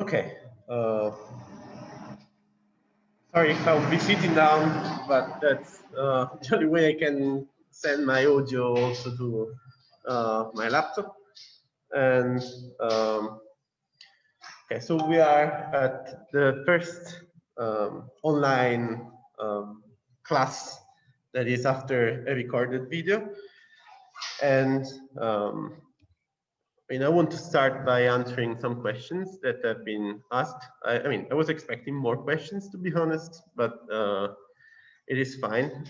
Okay. Sorry if I'll be sitting down, but that's the only way I can send my audio also to my laptop. And okay, so we are at the first online class that is after a recorded video. And I want to start by answering some questions that have been asked. I was expecting more questions, to be honest, but it is fine.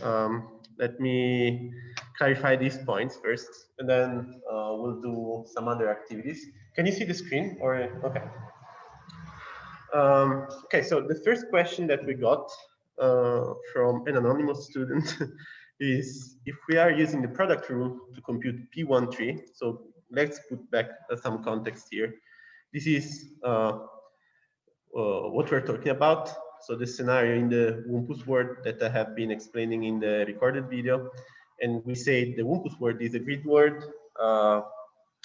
Let me clarify these points first, and then we'll do some other activities. Can you see the screen? Or okay. Okay, so the first question that we got from an anonymous student is if we are using the product rule to compute P13. So let's put back some context here. This is what we're talking about. So the scenario in the Wumpus word that I have been explaining in the recorded video. And we say the Wumpus word is a grid word.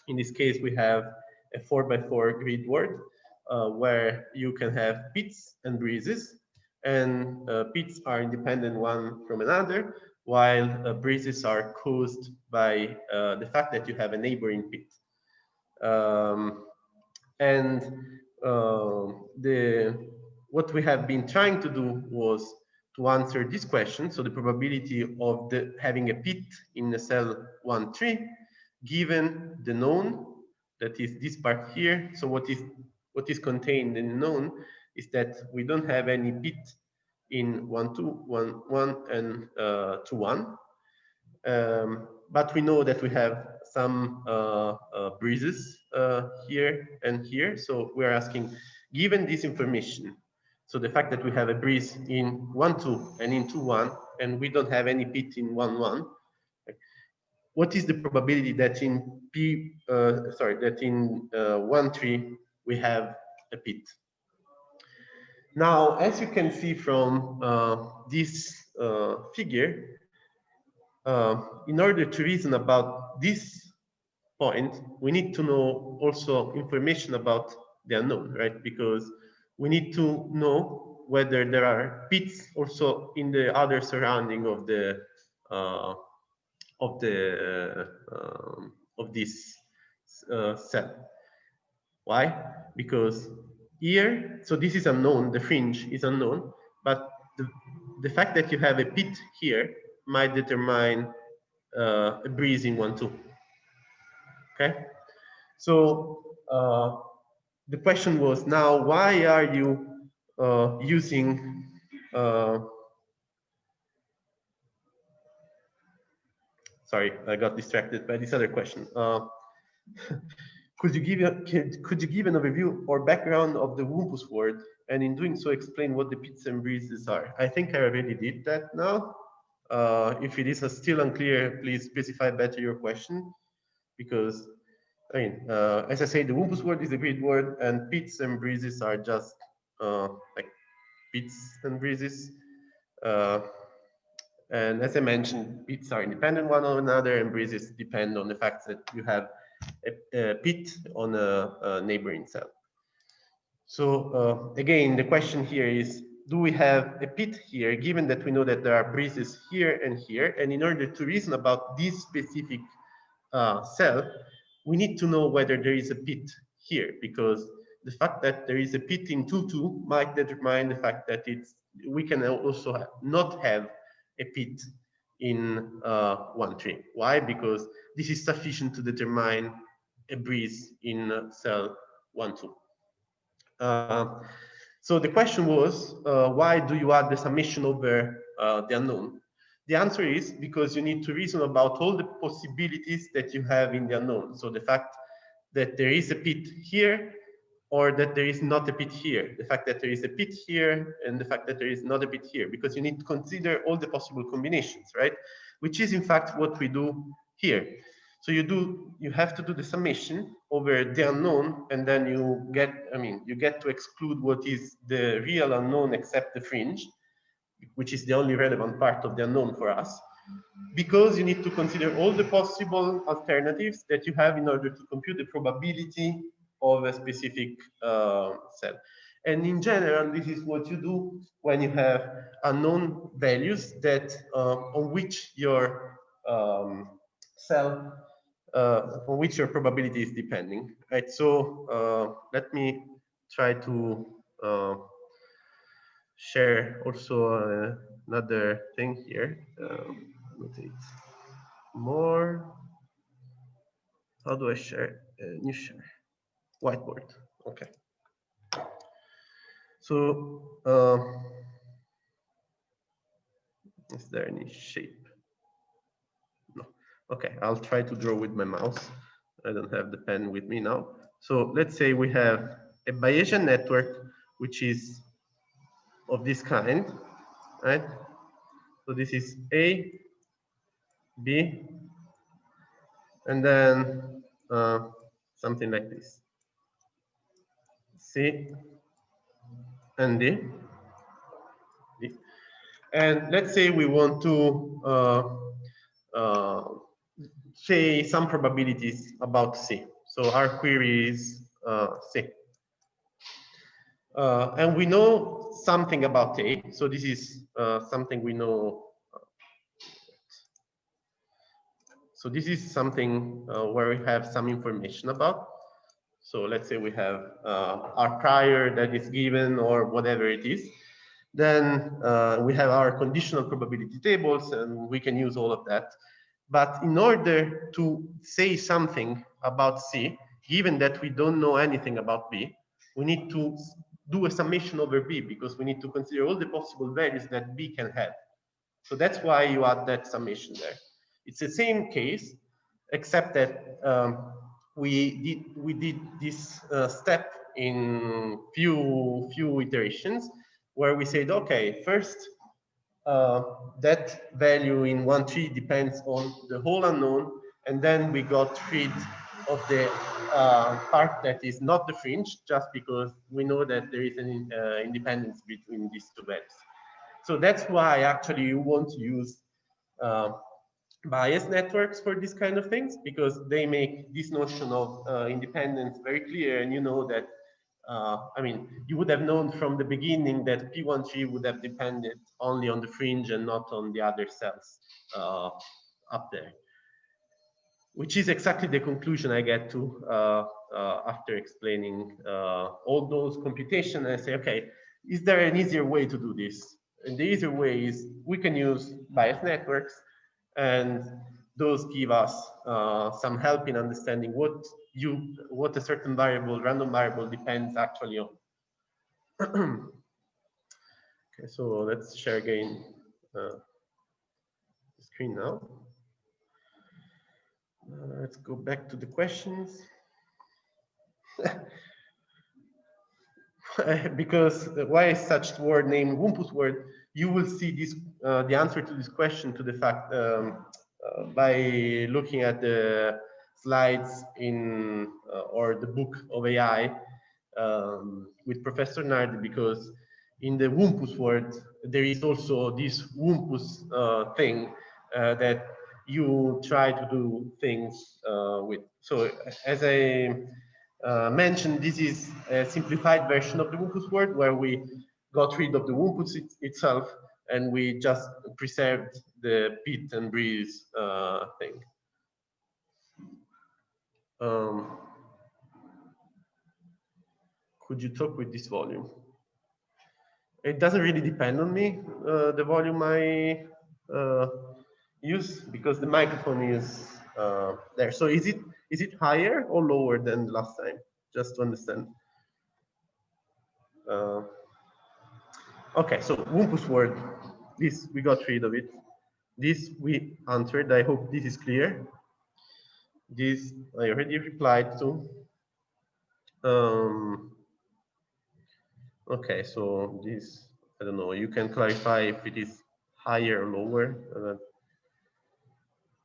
In this case, we have a 4x4 grid word where you can have pits and breezes. And pits are independent one from another, while breezes are caused by the fact that you have a neighboring pit. What we have been trying to do was to answer this question. So the probability of having a pit in the cell 1, 3, given the known, that is this part here. So what is contained in the known is that we don't have any pit in 1, 2, 1, 1, and 2, 1. But we know that we have some breezes here and here. So we're asking, given this information, so the fact that we have a breeze in 1, 2 and in 2, 1, and we don't have any pit in 1, 1, what is the probability that in 1, 3 we have a pit? Now, as you can see from this figure, in order to reason about this point, we need to know also information about the unknown, right? Because we need to know whether there are pits also in the other surrounding of this cell. Why? Because here, so this is unknown, the fringe is unknown, but the fact that you have a pit here might determine a breeze in 1, 2. Okay, so the question was now, why are you using sorry, I got distracted by this other question. Could you give an overview or background of the Wumpus word, and in doing so explain what the pits and breezes are? I think I already did that now. If it is still unclear, please specify better your question, because as I say, the Wumpus word is a grid word, and pits and breezes are just like pits and breezes. And as I mentioned, pits are independent one of another, and breezes depend on the fact that you have a pit on a neighboring cell. So again, the question here is, do we have a pit here, given that we know that there are breezes here and here? And in order to reason about this specific cell, we need to know whether there is a pit here, because the fact that there is a pit in 2, 2 might determine the fact that we can also not have a pit in 1, 3. Why? Because this is sufficient to determine a breeze in cell 1, 2. So the question was, why do you add the summation over the unknown? The answer is because you need to reason about all the possibilities that you have in the unknown. So the fact that there is a pit here, or that there is not a pit here, the fact that there is a pit here, and the fact that there is not a pit here, because you need to consider all the possible combinations, right? Which is in fact what we do here. So you have to do the summation over the unknown, and then you get to exclude what is the real unknown except the fringe, which is the only relevant part of the unknown for us, because you need to consider all the possible alternatives that you have in order to compute the probability of a specific cell. And in general, this is what you do when you have unknown values that on which your cell, on which your probability is depending, right? So let me try to share also another thing here. Rotate more. How do I share? New share. Whiteboard. Okay. So is there any shape? No. Okay, I'll try to draw with my mouse. I don't have the pen with me now. So let's say we have a Bayesian network, which is of this kind, right? So this is A, B, and then something like this. C and D. D. And let's say we want to say some probabilities about C. So our query is C. And we know something about A. So this is something we know. So this is something where we have some information about. So let's say we have our prior that is given or whatever it is. Then we have our conditional probability tables and we can use all of that. But in order to say something about C, given that we don't know anything about B, we need to do a summation over B because we need to consider all the possible values that B can have. So that's why you add that summation there. It's the same case, except that we did this step in few iterations where we said, okay, first that value in 1 tree depends on the whole unknown, and then we got rid of the part that is not the fringe, just because we know that there is an independence between these two values. So that's why actually you want to use bias networks for these kind of things, because they make this notion of independence very clear, and you know that I mean, you would have known from the beginning that P13 would have depended only on the fringe and not on the other cells up there, which is exactly the conclusion I get to after explaining all those computations. I say, okay, is there an easier way to do this? And the easier way is we can use bias networks, and those give us some help in understanding what a certain variable, random variable, depends actually on. Okay, so let's share again the screen now. Let's go back to the questions. Because why is such word named Wumpus word? You will see this the answer to this question to the fact by looking at the slides in or the book of AI with Professor Nardi, because in the Wumpus word there is also this Wumpus thing that you try to do things with. So as I mentioned, this is a simplified version of the Wumpus word where we got rid of the Wumpus itself and we just preserved the pit and breeze thing. Could you talk with this volume? It doesn't really depend on me, the volume I use, because the microphone is there. So is it higher or lower than last time? Just to understand. Okay, so Wumpus word, this we got rid of it. This we answered. I hope this is clear. This I already replied to. Okay, so this, I don't know, you can clarify if it is higher or lower.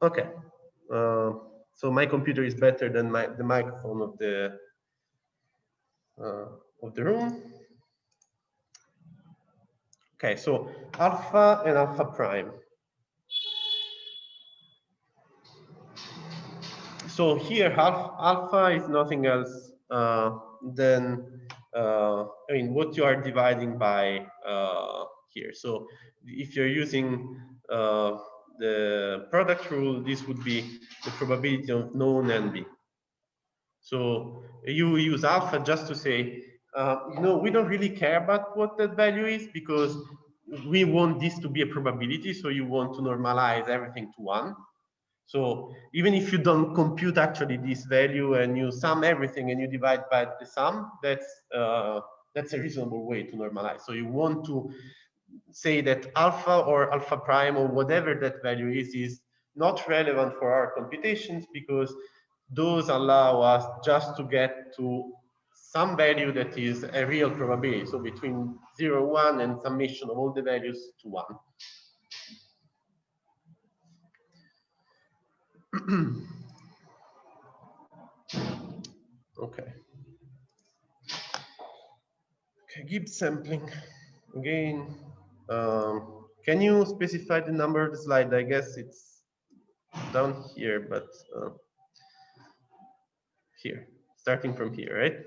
Okay, so my computer is better than the microphone of the room. Okay, so alpha and alpha prime. So here alpha is nothing else then I mean what you are dividing by here. So if you're using the product rule, this would be the probability of known and B. So you use alpha just to say, you know, we don't really care about what that value is because we want this to be a probability. So you want to normalize everything to 1. So even if you don't compute actually this value and you sum everything and you divide by the sum, that's a reasonable way to normalize. So you want to say that alpha or alpha prime or whatever that value is not relevant for our computations because those allow us just to get to some value that is a real probability. So between 0, 1 and summation of all the values to 1. Okay. Okay, Gibbs sampling. Again, can you specify the number of the slide? I guess it's down here, but here, starting from here, right?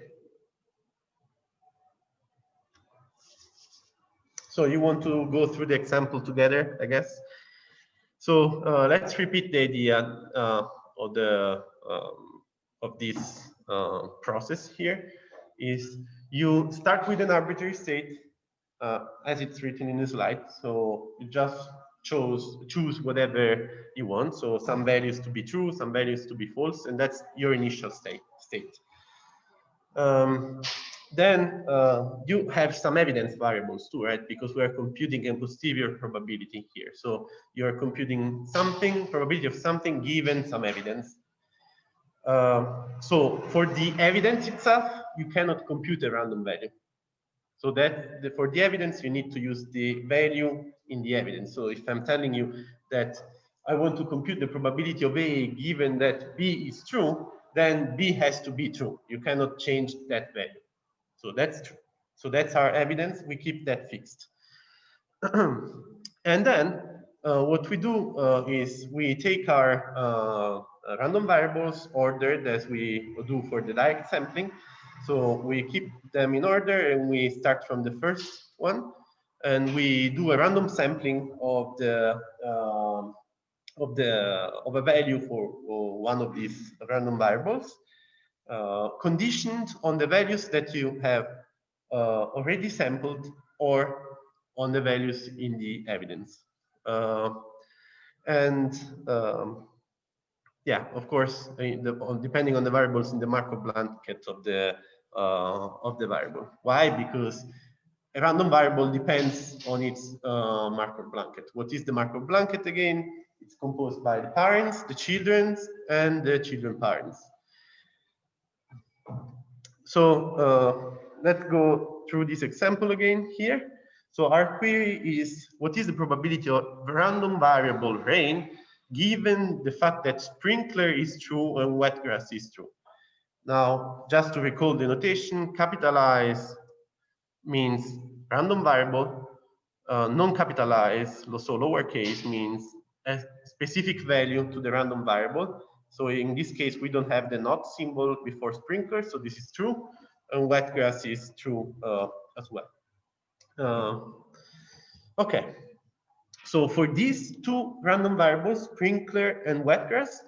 So you want to go through the example together, I guess. So let's repeat the idea of the of this process here. Is you start with an arbitrary state as it's written in the slide. So you just choose whatever you want. So some values to be true, some values to be false, and that's your initial state. Then you have some evidence variables too, right? Because we are computing a posterior probability here. So you're computing something, probability of something given some evidence. So for the evidence itself, you cannot compute a random value. So that for the evidence, you need to use the value in the evidence. So if I'm telling you that I want to compute the probability of A given that B is true, then B has to be true. You cannot change that value. So that's true. So that's our evidence. We keep that fixed. And then what we do is we take our random variables ordered as we do for the direct sampling. So we keep them in order and we start from the first one and we do a random sampling of the of a value for one of these random variables, conditioned on the values that you have already sampled or on the values in the evidence. And yeah, of course, depending on the variables in the Markov blanket of the variable. Why? Because a random variable depends on its Markov blanket. What is the Markov blanket again? It's composed by the parents, the children, and the children parents. So let's go through this example again here. So our query is, what is the probability of random variable rain given the fact that sprinkler is true and wet grass is true? Now, just to recall the notation, capitalize means random variable, non-capitalized, so lowercase means a specific value to the random variable. So in this case, we don't have the not symbol before sprinkler, so this is true, and wet grass is true as well. Okay, so for these two random variables, sprinkler and wet grass,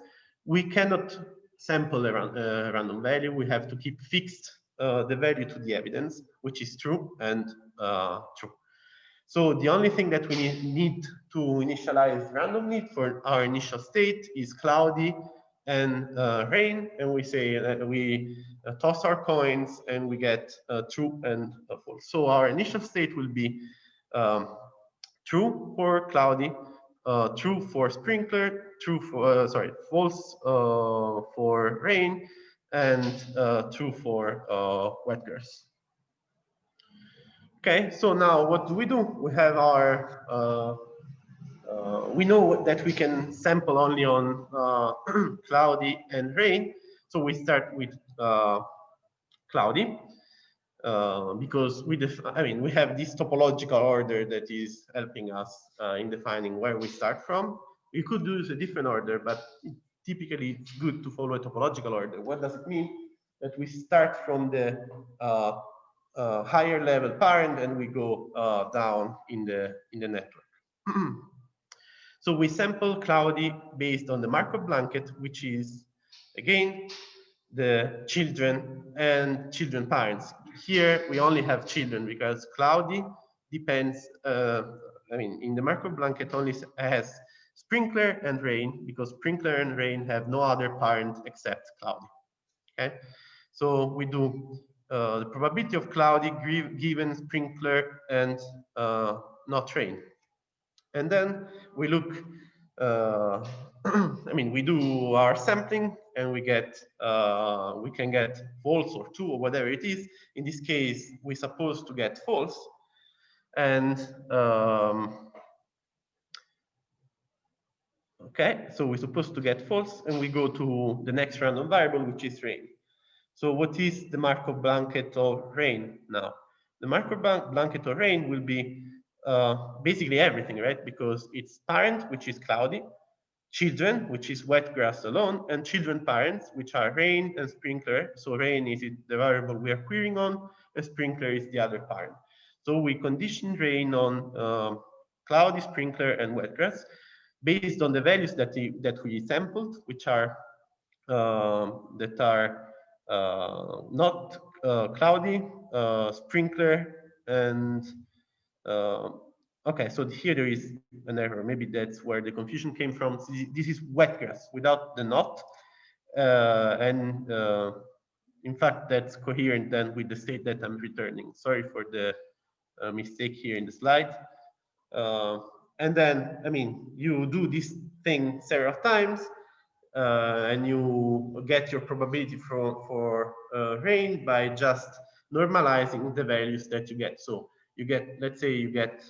we cannot sample a random value. We have to keep fixed the value to the evidence, which is true and true. So the only thing that we need to initialize randomly for our initial state is cloudy and rain, and we say we toss our coins and we get true and false. So our initial state will be true for cloudy, true for sprinkler, true for false for rain, and true for wet grass. Okay, so now what do? We have our, we know that we can sample only on cloudy and rain. So we start with cloudy because we have this topological order that is helping us in defining where we start from. We could use a different order, but typically it's good to follow a topological order. What does it mean? that we start from the higher level parent and we go down in the network. So we sample Cloudy based on the Markov blanket, which is again the children and children parents. Here we only have children because Cloudy depends, I mean, in the Markov blanket only has sprinkler and rain, because sprinkler and rain have no other parent except Cloudy. Okay, so we do the probability of Cloudy given sprinkler and not rain. And then we look, I mean, we do our sampling and we can get false or true or whatever it is. In this case, we're supposed to get false. And okay, so we're supposed to get false and we go to the next random variable, which is rain. So what is the Markov blanket of rain now? The Markov blanket of rain will be basically everything, right? Because it's parent, which is Cloudy, children, which is wet grass alone, and children parents, which are rain and sprinkler. So rain is the variable we are querying on, and sprinkler is the other parent. So we condition rain on Cloudy, sprinkler, and wet grass based on the values that we sampled, which are not Cloudy, sprinkler, and okay, so here there is an error. Maybe that's where the confusion came from. This is wet grass without the not, and in fact that's coherent then with the state that I'm returning. Sorry for the mistake here in the slide. And then, I mean, you do this thing several times, and you get your probability for rain by just normalizing the values that you get. So you get, let's say you get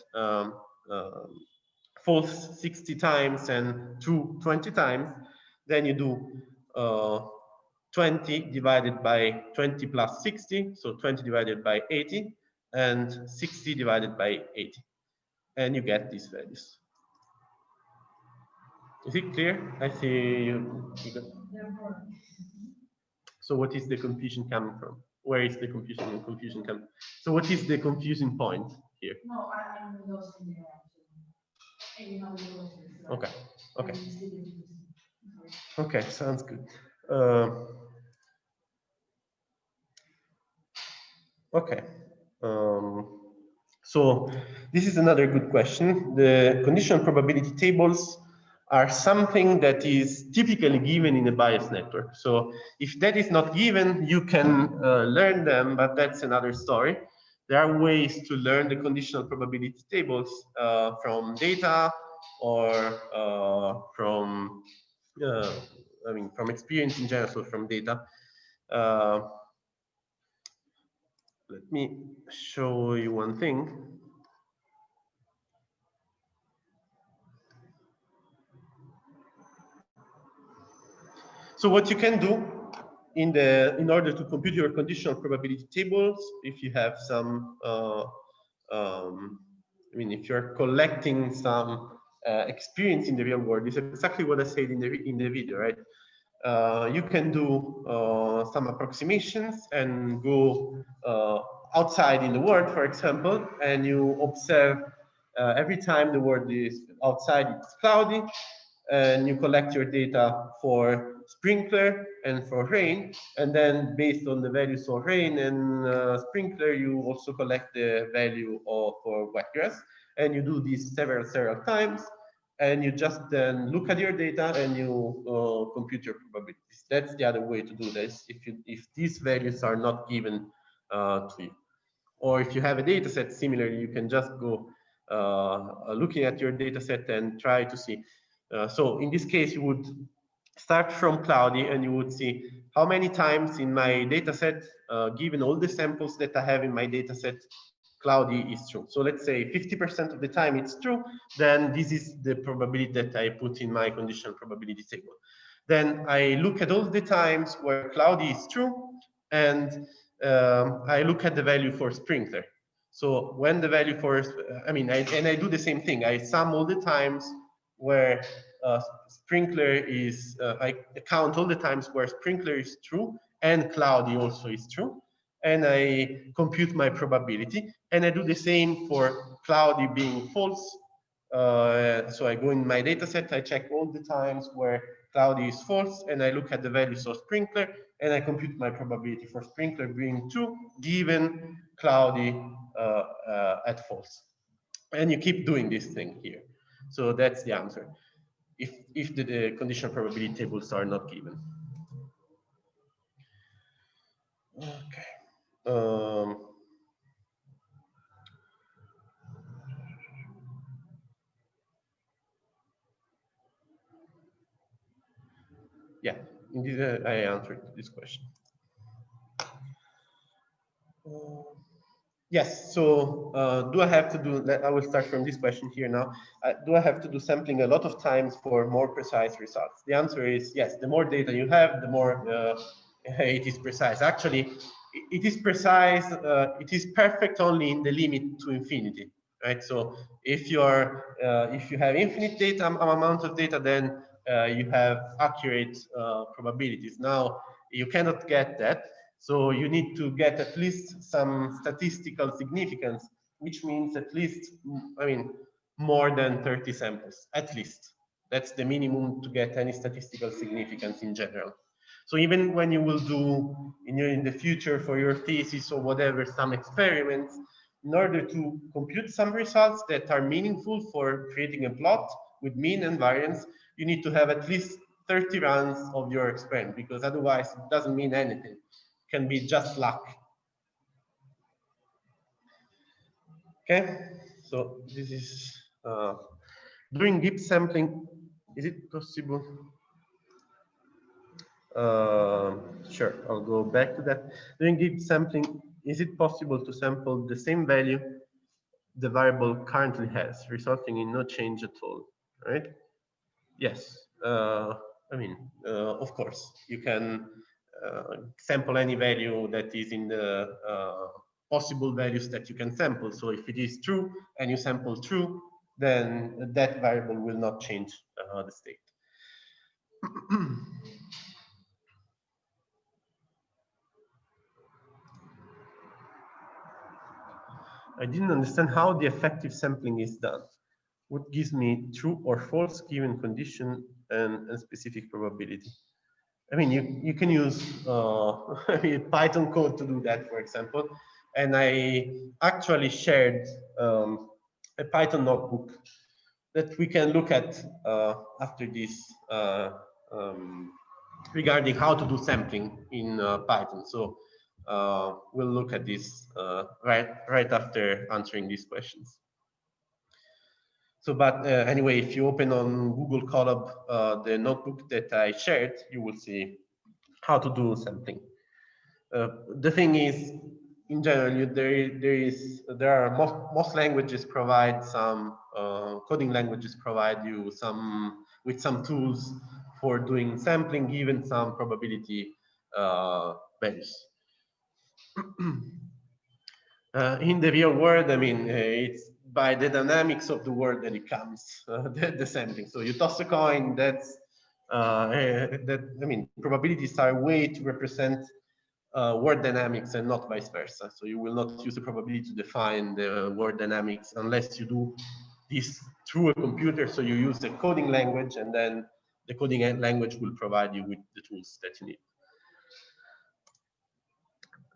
false 60 times and true 20 times, then you do 20 divided by 20 plus 60, so 20 divided by 80, and 60 divided by 80, and you get these values. Is it clear? I see you. So what is the confusion coming from? Where is the confusion coming? So what is the confusing point here? No, I'm lost in the okay. Okay. Okay, sounds good. Okay. So this is another good question. The conditional probability tables are something that is typically given in a bias network. So if that is not given, you can learn them, but that's another story. There are ways to learn the conditional probability tables from data or I mean, from experience in general, so from data. Let me show you one thing. So what you can do in order to compute your conditional probability tables, if you have some, I mean, if you're collecting some experience in the real world, is exactly what I said in the video, right? You can do some approximations and go outside in the world, for example, and you observe every time the world is outside, it's cloudy, and you collect your data for sprinkler and for rain, and then based on the values of rain and sprinkler, you also collect the value for wet grass, and you do this several times, and you just then look at your data and you compute your probabilities. That's the other way to do this if these values are not given to you. Or if you have a data set, similarly, you can just go looking at your data set and try to see. So in this case, you would start from cloudy and you would see how many times in my data set, given all the samples that I have in my data set, cloudy is true. So let's say 50% of the time it's true, then this is the probability that I put in my conditional probability table. Then I look at all the times where cloudy is true, and I look at the value for sprinkler. So when the value for, I mean, I do the same thing. I sum all the times where sprinkler is, I count all the times where sprinkler is true, and cloudy also is true, and I compute my probability, and I do the same for cloudy being false. So I go in my data set, I check all the times where cloudy is false, and I look at the values of sprinkler, and I compute my probability for sprinkler being true, given cloudy at false. And you keep doing this thing here. So that's the answer, if the conditional probability tables are not given. Okay. Yeah, indeed, I answered this question. Yes, so do I have to do, I will start from this question here now. Do I have to do sampling a lot of times for more precise results? The answer is yes. The more data you have, the more it is precise. Actually, it is precise, it is perfect only in the limit to infinity, right? So if you have infinite data, amount of data, then you have accurate probabilities. Now, you cannot get that. So you need to get at least some statistical significance, which means at least, I mean, more than 30 samples, at least. That's the minimum to get any statistical significance in general. So even when you will do in the future for your thesis or whatever, some experiments, in order to compute some results that are meaningful for creating a plot with mean and variance, you need to have at least 30 runs of your experiment, because otherwise it doesn't mean anything. Can be just luck. Okay, so this is during deep sampling. Is it possible? Sure, I'll go back to that. During deep sampling, is it possible to sample the same value the variable currently has, resulting in no change at all? Right? Yes. I mean, of course, you can sample any value that is in the possible values that you can sample. So if it is true and you sample true, then that variable will not change the state. I didn't understand how the effective sampling is done. What gives me true or false given condition and specific probability? I mean, you can use Python code to do that, for example. And I actually shared a Python notebook that we can look at after this regarding how to do sampling in Python. So we'll look at this right after answering these questions. So, but anyway, if you open on Google Colab the notebook that I shared, you will see how to do sampling. The thing is, in general, there are most languages provide some coding languages provide you with some tools for doing sampling, given some probability values. In the real world, I mean, it's by the dynamics of the world that it comes, the sampling. So you toss a coin, that's I mean, probabilities are a way to represent word dynamics and not vice versa. So you will not use a probability to define the word dynamics unless you do this through a computer. So you use a coding language, and then the coding language will provide you with the tools that you need.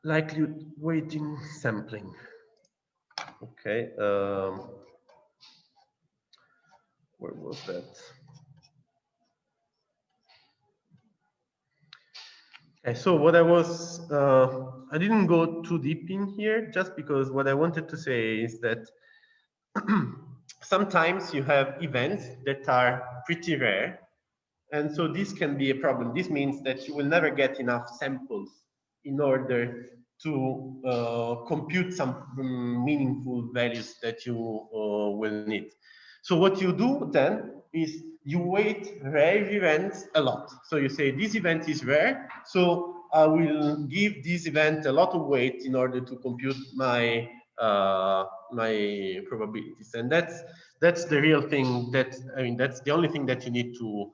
Likelihood weighting sampling. Okay. Where was that? Okay, so what I didn't go too deep in here, just because what I wanted to say is that sometimes you have events that are pretty rare, and so this can be a problem. This means that you will never get enough samples in order to compute some meaningful values that you will need. So what you do then is you weight rare events a lot. So you say this event is rare, so I will give this event a lot of weight in order to compute my my probabilities. And that's the real thing. That's the only thing that you need to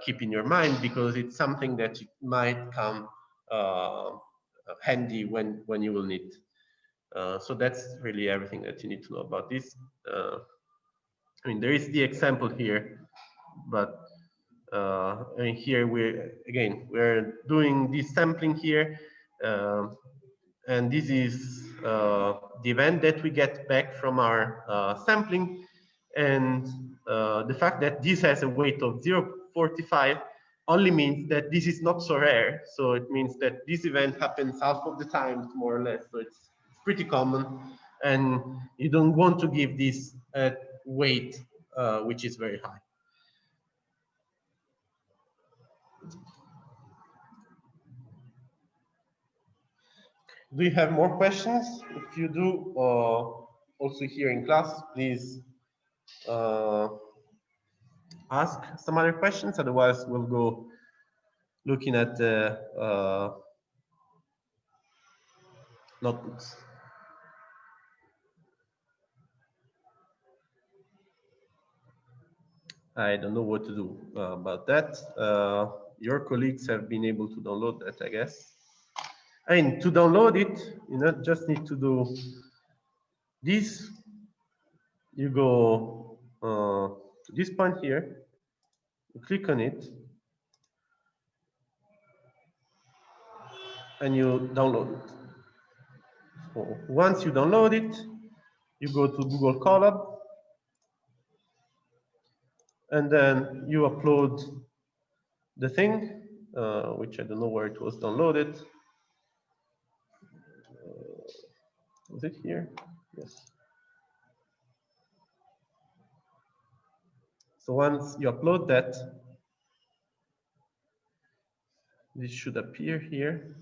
keep in your mind, because it's something that might come handy when you will need. So that's really everything that you need to know about this. I mean, there is the example here, but I mean, here we're doing this sampling here, and this is the event that we get back from our sampling, and the fact that this has a weight of 0.45 only means that this is not so rare. So it means that this event happens half of the time, more or less. So it's pretty common, and you don't want to give this a weight which is very high. Do you have more questions? If you do, also here in class, please ask some other questions. Otherwise, we'll go looking at the notebooks. I don't know what to do about that. Your colleagues have been able to download that, I guess. I mean, to download it, you just need to do this. You go to this point here, you click on it, and you download it. So once you download it, you go to Google Colab, and then you upload the thing, which I don't know where it was downloaded. Was it here? Yes. So once you upload that, this should appear here.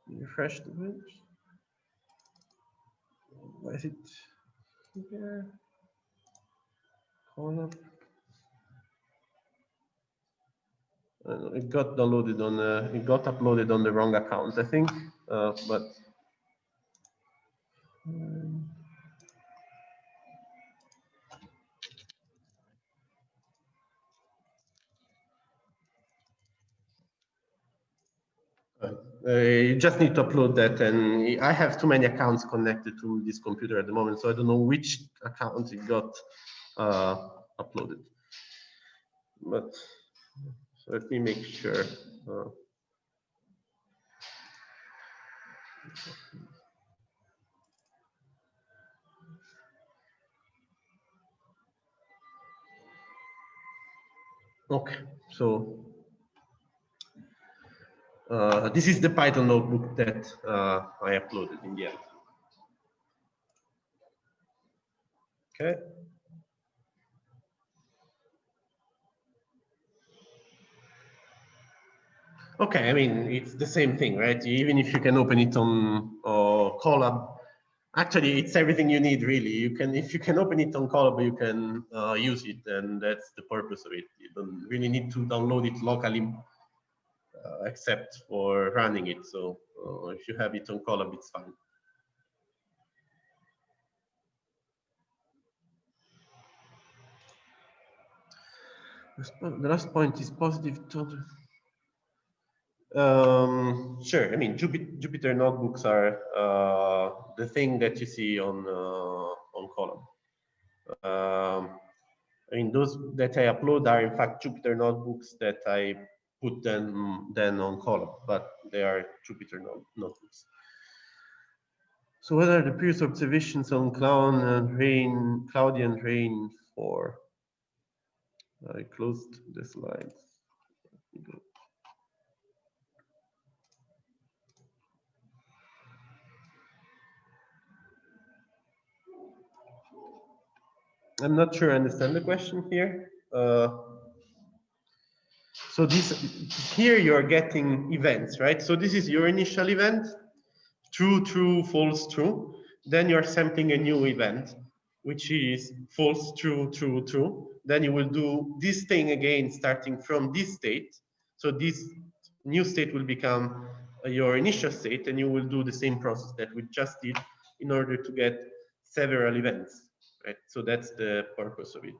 Refresh the page. Why is it here? Column. It got downloaded on it got uploaded on the wrong account, I think, but you just need to upload that, and I have too many accounts connected to this computer at the moment, so I don't know which account it got uploaded. But so let me make sure. Okay, so this is the Python notebook that I uploaded in the end. Okay. Okay, I mean, it's the same thing, right? Even if you can open it on Colab, actually, it's everything you need, really. You can, if you can open it on Colab, you can use it, and that's the purpose of it. You don't really need to download it locally, except for running it. So if you have it on Colab, it's fine. The last point is positive total. Sure. I mean, Jupyter notebooks are the thing that you see on Column. I mean, those that I upload are in fact Jupyter notebooks that I put them then on Column, but they are Jupyter notebooks. So what are the previous observations on cloudy and rain for? I closed the slides. I'm not sure I understand the question here. So here you're getting events, right? So this is your initial event, true, true, false, true. Then you're sampling a new event, which is false, true, true, true. Then you will do this thing again, starting from this state. So this new state will become your initial state, and you will do the same process that we just did in order to get several events, right? So that's the purpose of it.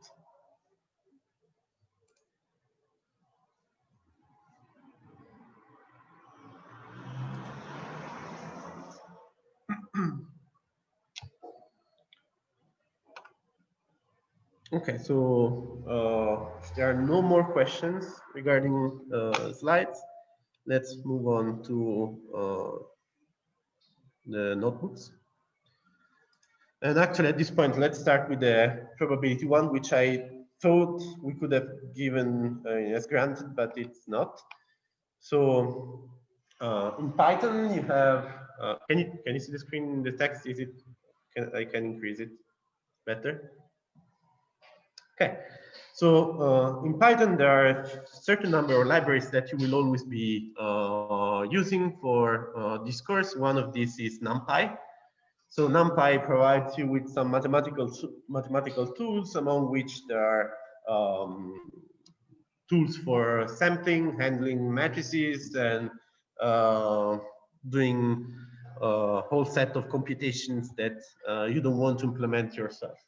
Okay, so if there are no more questions regarding slides, let's move on to the notebooks. And actually, at this point, let's start with the probability one, which I thought we could have given as granted, but it's not. So in Python, you have. Can you see the screen? The text is it? I can increase it better. Okay. So in Python, there are a certain number of libraries that you will always be using for this course. One of these is NumPy. So NumPy provides you with some mathematical tools, among which there are tools for sampling, handling matrices, and doing a whole set of computations that you don't want to implement yourself.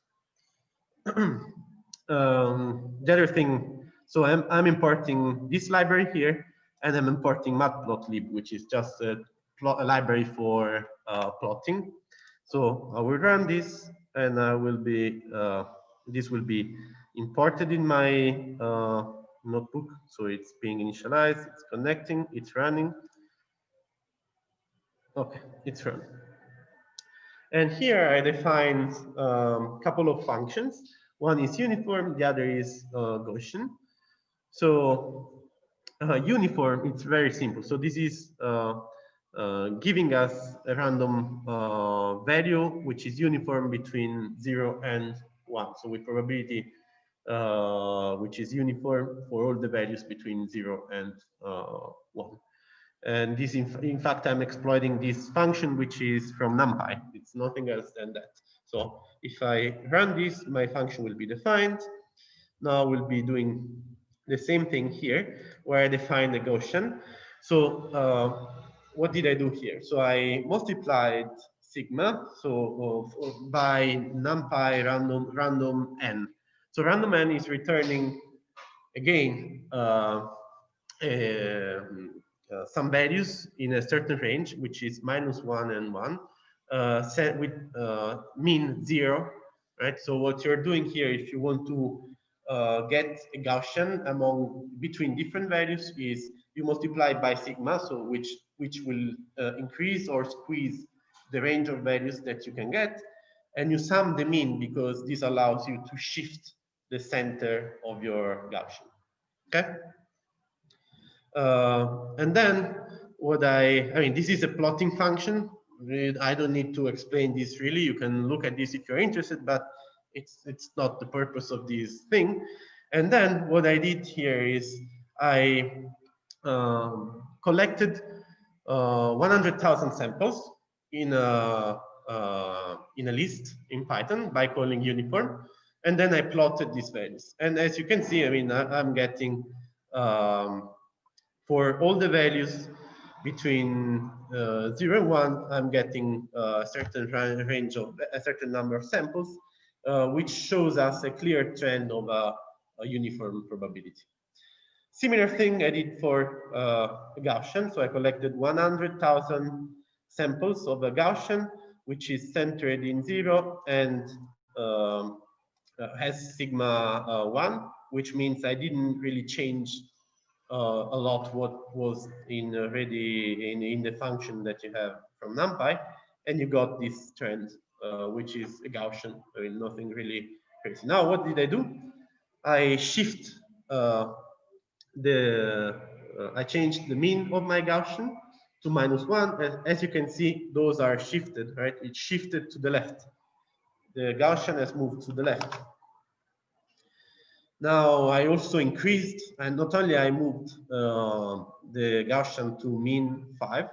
The other thing, so I'm importing this library here, and I'm importing matplotlib, which is just a library for plotting. So I will run this, and I will be this will be imported in my notebook. So it's being initialized, it's connecting, it's running. Okay, it's running. And here I defined a couple of functions. One is uniform, the other is Gaussian. So uniform, it's very simple. So this is giving us a random value which is uniform between 0 and 1. So with probability which is uniform for all the values between 0 and 1. And this, in fact, I'm exploiting this function, which is from NumPy. It's nothing else than that. So if I run this, my function will be defined. Now we'll be doing the same thing here, where I define the Gaussian. So what did I do here? So I multiplied sigma, so by NumPy random n. So random n is returning again some values in a certain range, which is -1 and 1, set with mean 0, right? So what you're doing here, if you want to get a Gaussian between different values, is you multiply by sigma, so which will increase or squeeze the range of values that you can get, and you sum the mean, because this allows you to shift the center of your Gaussian. Okay. And then what I mean, this is a plotting function. I don't need to explain this really. You can look at this if you're interested, but it's not the purpose of this thing. And then what I did here is I collected 100,000 samples in a list in Python by calling uniform, and then I plotted these values. And as you can see, I mean, I'm getting for all the values between 0 and 1, I'm getting a certain range of a certain number of samples, which shows us a clear trend of a uniform probability. Similar thing I did for Gaussian. So I collected 100,000 samples of a Gaussian, which is centered in 0 and has sigma 1, which means I didn't really change a lot what was already in the function that you have from NumPy, and you got this trend, which is a Gaussian. I mean, nothing really crazy. Now, what did I do? I shift I changed the mean of my Gaussian to -1. As you can see, those are shifted, right? It shifted to the left. The Gaussian has moved to the left. Now I also increased, and not only I moved the Gaussian to mean 5,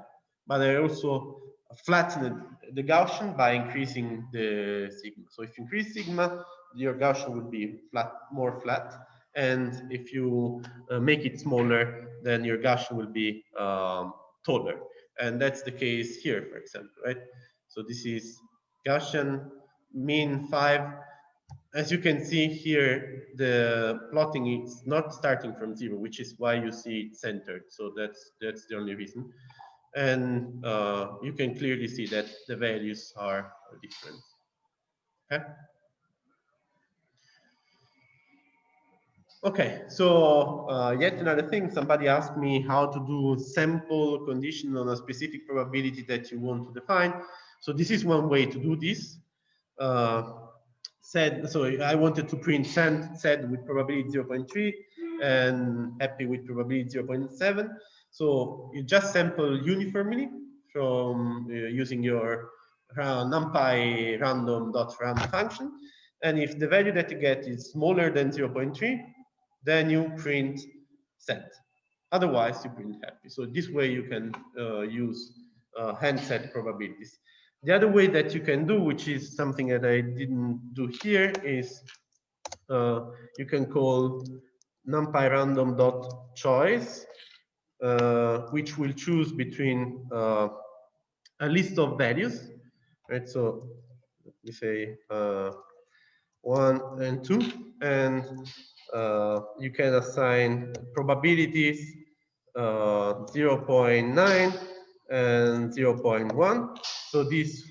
but I also flattened the Gaussian by increasing the sigma. So if you increase sigma, your Gaussian would be more flat, and if you make it smaller, then your Gaussian will be taller. And that's the case here, for example, right? So this is Gaussian mean 5. As you can see here, the plotting is not starting from 0, which is why you see it centered. So that's the only reason. And you can clearly see that the values are different. Okay. Okay, so yet another thing, somebody asked me how to do sample condition on a specific probability that you want to define. So this is one way to do this. So I wanted to print said with probability 0.3 and happy with probability 0.7. So you just sample uniformly from using your numpy random.rand function. And if the value that you get is smaller than 0.3, then you print set. Otherwise, you print happy. So this way you can use hand set probabilities. The other way that you can do, which is something that I didn't do here, is you can call numpy random dot choice, which will choose between a list of values, right? So let me say 1 and 2, and you can assign probabilities 0.9 and 0.1. So this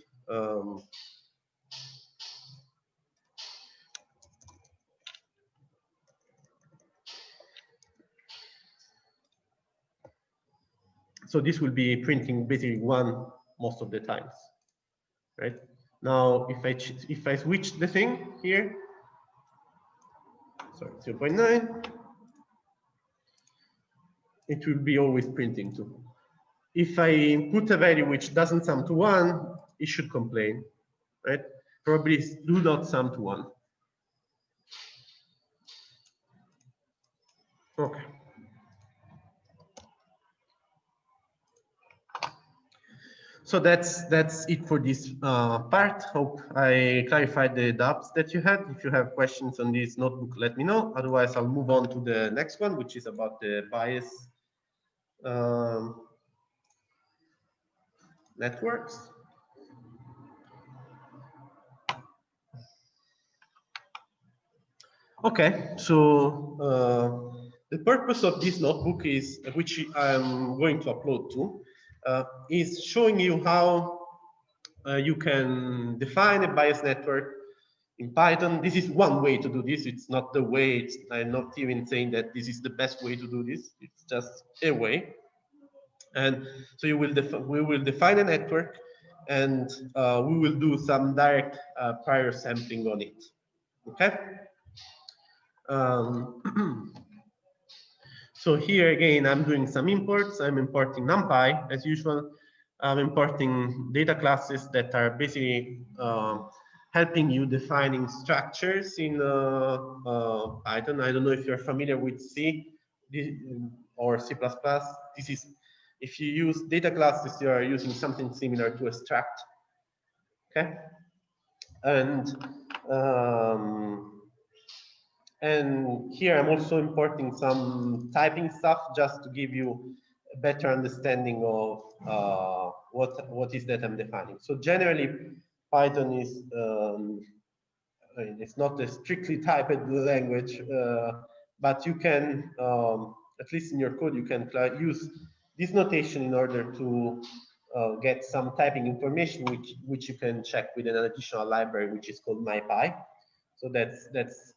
so this will be printing basically 1 most of the times, right? Now, if I switch the thing here, sorry, 0.9, it will be always printing 2. If I put a value which doesn't sum to 1, it should complain, right? Probably do not sum to 1. Okay. So that's it for this part. Hope I clarified the doubts that you had. If you have questions on this notebook, let me know. Otherwise, I'll move on to the next one, which is about the bias networks. Okay, so the purpose of this notebook is, which I'm going to upload to, is showing you how you can define a bias network in Python. This is one way to do this. It's not the way. I'm not even saying that this is the best way to do this. It's just a way. And so we will define a network, and we will do some direct prior sampling on it. Okay. So here again, I'm doing some imports. I'm importing NumPy as usual. I'm importing data classes that are basically helping you defining structures in Python. I don't know if you're familiar with C or C++. This is, if you use data classes, you are using something similar to a struct. Okay, and here I'm also importing some typing stuff just to give you a better understanding of what is that I'm defining. So generally, Python is it's not a strictly typed language, but you can at least in your code you can use this notation in order to get some typing information, which you can check with an additional library which is called MyPy. So that's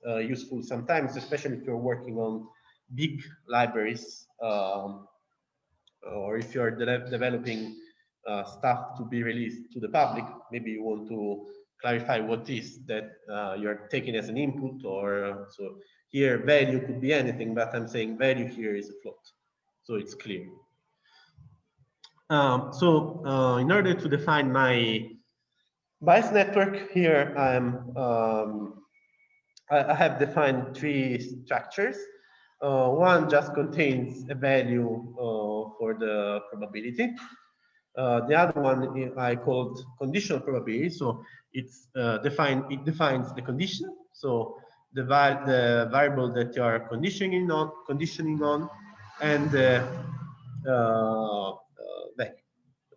useful sometimes, especially if you're working on big libraries, or if you're developing stuff to be released to the public. Maybe you want to clarify what is that you're taking as an input, or so here value could be anything, but I'm saying value here is a float, so it's clear. In order to define my bias network here, I have defined 3 structures. One just contains a value for the probability. The other one I called conditional probability. So it's it defines the condition. So the variable that you are conditioning on, and the value.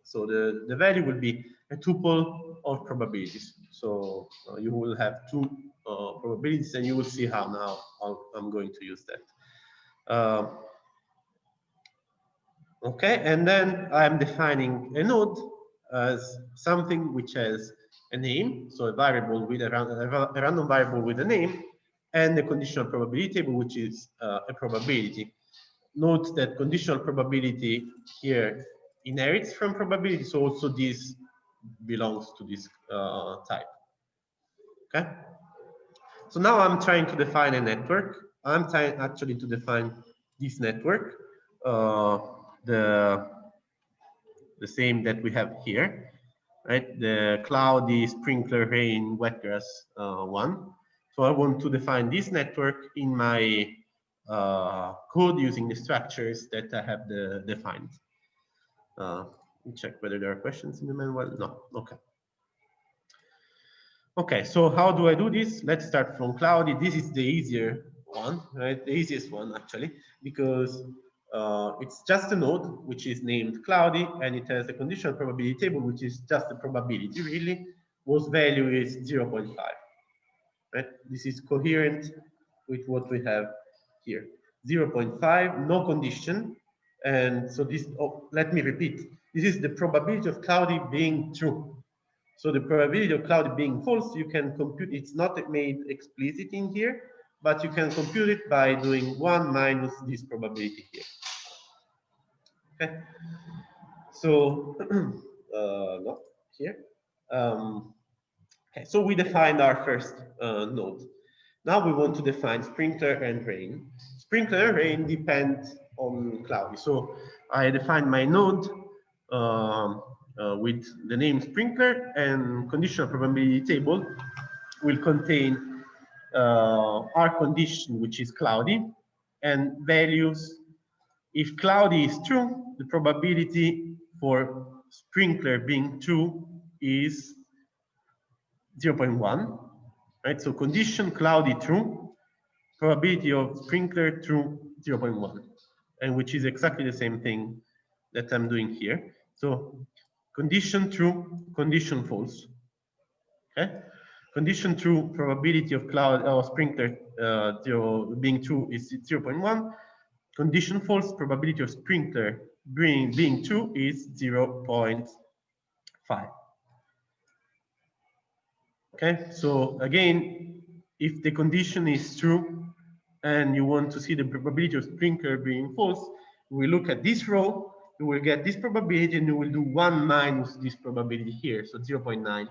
So the value will be a tuple of probabilities. So you will have two probabilities, and you will see how now I'm going to use that. Okay, and then I'm defining a node as something which has a name, so a variable with a random variable with a name, and a conditional probability table, which is a probability. Note that conditional probability here inherits from probability, so also this belongs to this type. Okay. So now I'm trying to define a network. I'm trying actually to define this network, the same that we have here, right? The cloudy, sprinkler, rain, wetgrass one. So I want to define this network in my code using the structures that I have defined. Check whether there are questions in the manual. No. Okay. Okay, so how do I do this? Let's start from cloudy. This is the easier one, right? The easiest one actually, because it's just a node which is named cloudy, and it has a conditional probability table, which is just a probability really, whose value is 0.5. Right? This is coherent with what we have here. 0.5, no condition. And so this, oh, let me repeat. This is the probability of cloudy being true. So the probability of cloudy being false, you can compute, it's not made explicit in here, but you can compute it by doing 1 minus this probability here. Okay. So, not here. Okay, so we defined our first node. Now we want to define sprinkler and rain. Sprinkler and rain depend on cloudy. So I define my node with the name sprinkler, and conditional probability table will contain our condition, which is cloudy, and values. If cloudy is true, the probability for sprinkler being true is 0.1, right? So condition cloudy true, probability of sprinkler true 0.1, and which is exactly the same thing that I'm doing here. So condition true, condition false. Okay, condition true, probability of cloud or sprinkler being true is 0.1. Condition false, probability of sprinkler being true is 0.5. Okay, so again, if the condition is true and you want to see the probability of sprinkler being false, we look at this row, you will get this probability, and you will do 1 minus this probability here, so 0.9.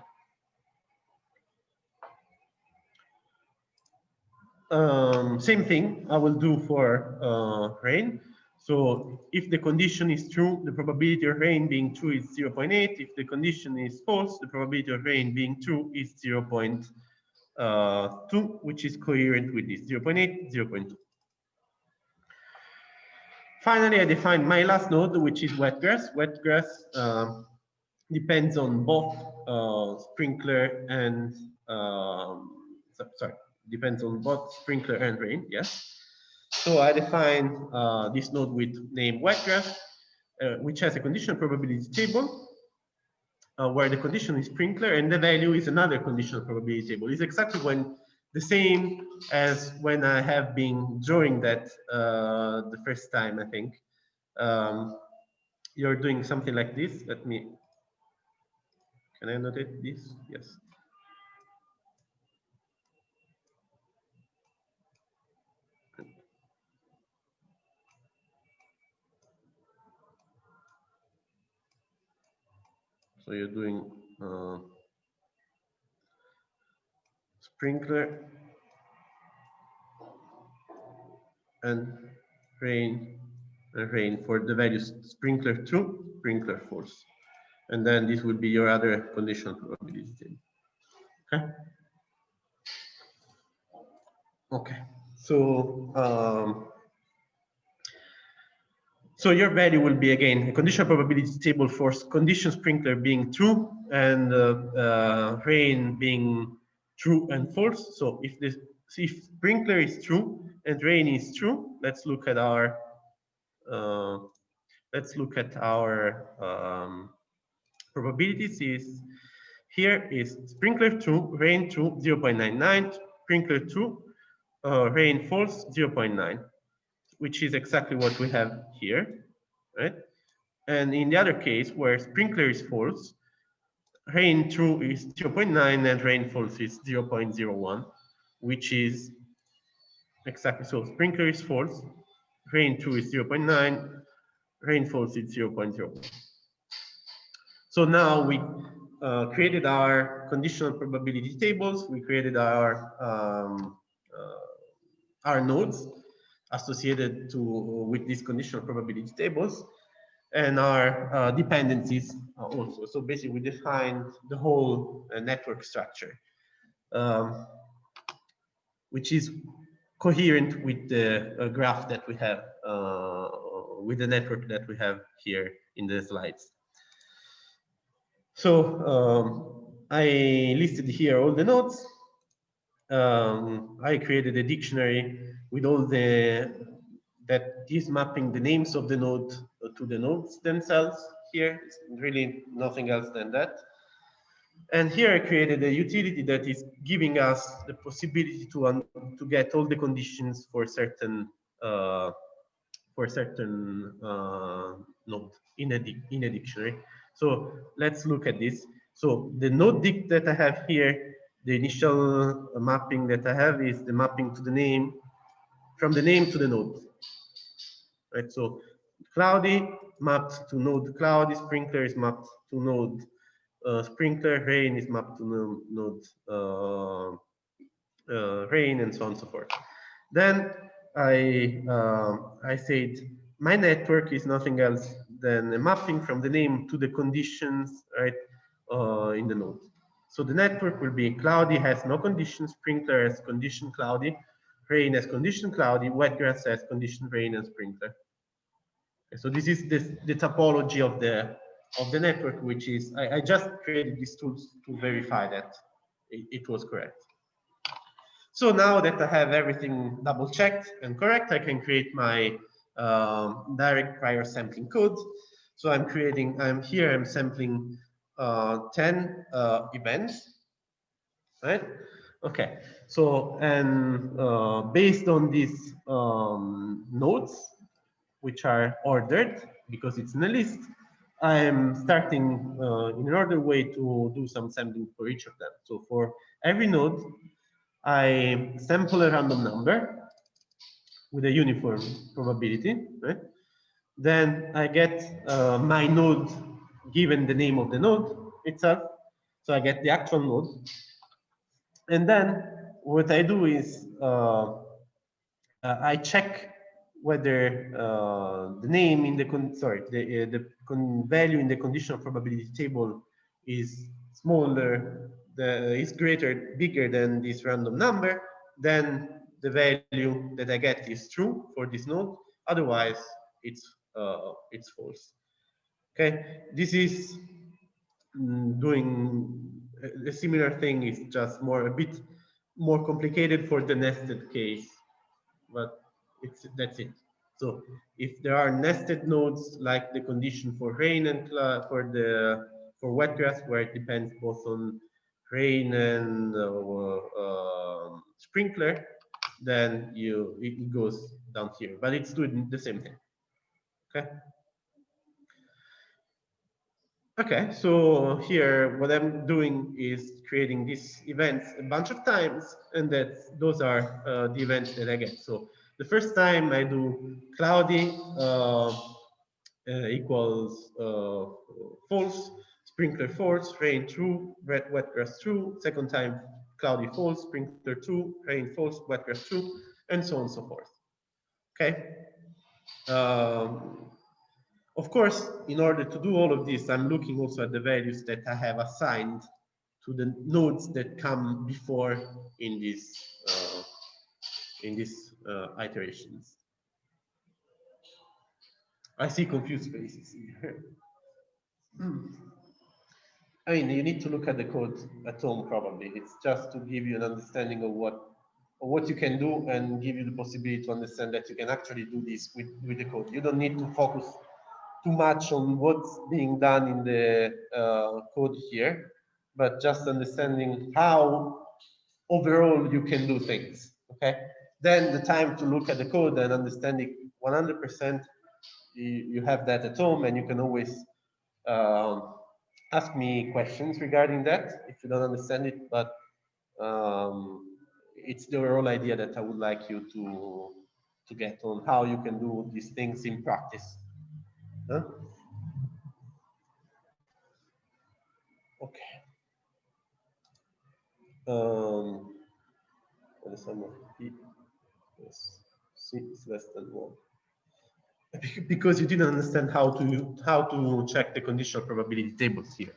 Same thing I will do for rain. So if the condition is true, the probability of rain being true is 0.8. If the condition is false, the probability of rain being true is 0.2, which is coherent with this 0.8, 0.2. Finally, I define my last node, which is wetgrass. Wetgrass depends on both sprinkler and sorry, depends on both sprinkler and rain. Yes. So I define this node with name wetgrass, which has a conditional probability table where the condition is sprinkler and the value is another conditional probability table. It's exactly the same as when I have been drawing that the first time, I think. You're doing something like this. Let me, can I annotate this? Yes. So you're doing sprinkler and rain for the values sprinkler true, sprinkler false. And then this would be your other conditional probability table. Okay. Okay. So your value will be again a conditional probability table for condition sprinkler being true and rain being true and false. So if sprinkler is true and rain is true, let's look at our probabilities is here is sprinkler true, rain true 0.99, sprinkler true, rain false 0.9, which is exactly what we have here, right? And in the other case where sprinkler is false, rain true is 0.9 and rain false is 0.01, which is exactly so. Sprinkler is false, rain true is 0.9, rain false is 0.01. So now we created our conditional probability tables. We created our nodes associated with these conditional probability tables, and our dependencies also. So basically, we defined the whole network structure, um, which is coherent with the graph that we have, with the network that we have here in the slides. So I listed here all the nodes. I created a dictionary with all that is mapping the names of the node to the nodes themselves. Here, it's really nothing else than that. And here I created a utility that is giving us the possibility to get all the conditions for certain node in a dictionary. So let's look at this. So the node dict that I have here, the initial mapping that I have is the mapping to the name, from the name to the node. Right. So cloudy mapped to node cloudy, sprinkler is mapped to node sprinkler, rain is mapped to node rain, and so on and so forth. Then I said my network is nothing else than a mapping from the name to the conditions, right, in the node. So the network will be cloudy has no condition, sprinkler has condition cloudy, rain has condition cloudy, wet grass has condition rain and sprinkler. Okay, so this is the topology of the network, which is I just created these tools to verify that it was correct. So now that I have everything double checked and correct, I can create my direct prior sampling code. So I'm sampling 10 events, right? Okay, so, and based on these nodes, which are ordered because it's in a list, I'm starting in an ordered way to do some sampling for each of them. So for every node, I sample a random number with a uniform probability, right? Then I get my node given the name of the node itself. So I get the actual node. And then what I do is I check whether the name in the value in the conditional probability table is smaller, bigger than this random number, then the value that I get is true for this node. Otherwise, it's false. Okay, this is doing a similar thing. Is just a bit more complicated for the nested case, but that's it. So if there are nested nodes like the condition for rain and for wet grass, where it depends both on rain and sprinkler, then it goes down here, but it's doing the same thing. Okay. Okay, so here what I'm doing is creating these events a bunch of times, and those are the events that I get. So the first time I do cloudy equals false, sprinkler false, rain true, wet grass true. Second time cloudy false, sprinkler true, rain false, wet grass true, and so on and so forth. Okay. Of course, in order to do all of this, I'm looking also at the values that I have assigned to the nodes that come before in these iterations. I see confused faces here. I mean, you need to look at the code at home probably. It's just to give you an understanding of what you can do and give you the possibility to understand that you can actually do this with the code. You don't need to focus too much on what's being done in the code here, but just understanding how overall you can do things. Okay, then the time to look at the code and understand it 100%, you have that at home, and you can always ask me questions regarding that if you don't understand it. But it's the overall idea that I would like you to get on how you can do these things in practice. Huh? Okay. What is some of P? Yes, C is less than 1. Because you didn't understand how to check the conditional probability tables here,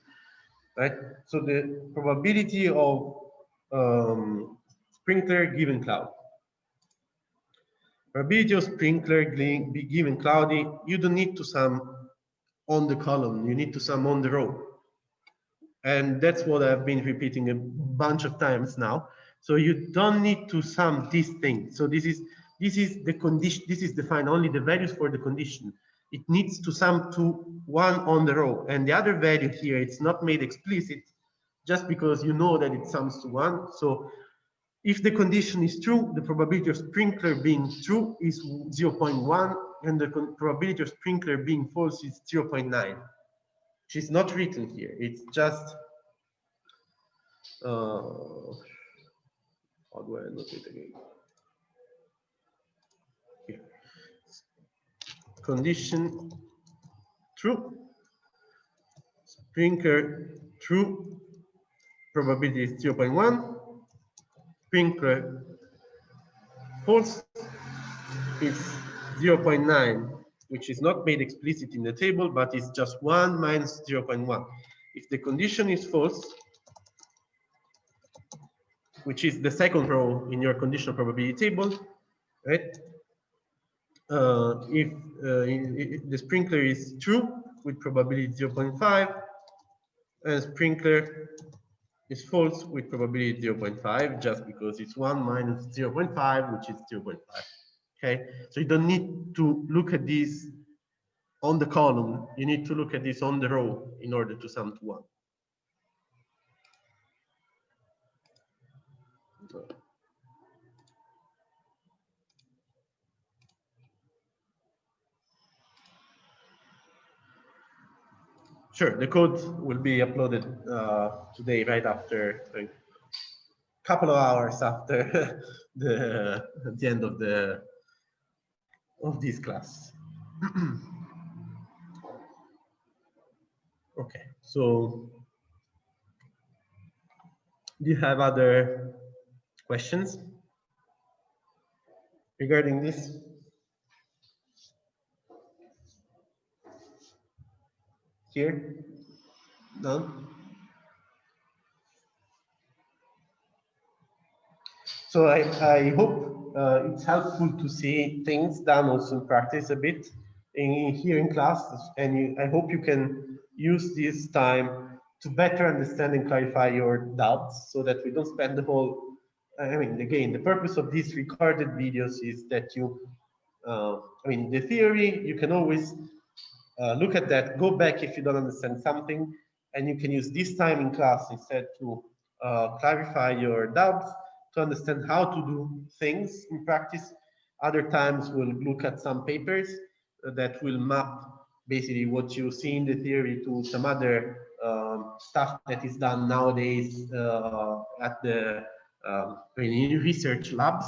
right? So the probability of sprinkler given cloud. Probability of sprinkler given cloudy, you don't need to sum on the column, you need to sum on the row. And that's what I've been repeating a bunch of times now. So you don't need to sum this thing. So this is the condition, this is defined only the values for the condition. It needs to sum to 1 on the row. And the other value here, it's not made explicit just because you know that it sums to 1. So if the condition is true, the probability of sprinkler being true is 0.1, and the probability of sprinkler being false is 0.9. Which is not written here. It's just how do I note it again? Here. Condition true, sprinkler true, probability is 0.1, sprinkler false is 0.9, which is not made explicit in the table, but it's just 1 minus 0.1. If the condition is false, which is the second row in your conditional probability table, right? If the sprinkler is true with probability 0.5, and sprinkler is false with probability 0.5, just because it's 1 minus 0.5, which is 0.5. Okay, so you don't need to look at this on the column. You need to look at this on the row in order to sum to 1. Sure, the code will be uploaded today, right after, a couple of hours after the end of this class. Okay, so do you have other questions regarding this? Here? None? So I hope it's helpful to see things done also in practice a bit here in class, and I hope you can use this time to better understand and clarify your doubts, so that we don't spend the whole. I mean, again, the purpose of these recorded videos is that you, I mean, the theory you can always look at that, go back if you don't understand something, and you can use this time in class instead to clarify your doubts, to understand how to do things in practice. Other times we'll look at some papers that will map basically what you see in the theory to some other stuff that is done nowadays at the in research labs,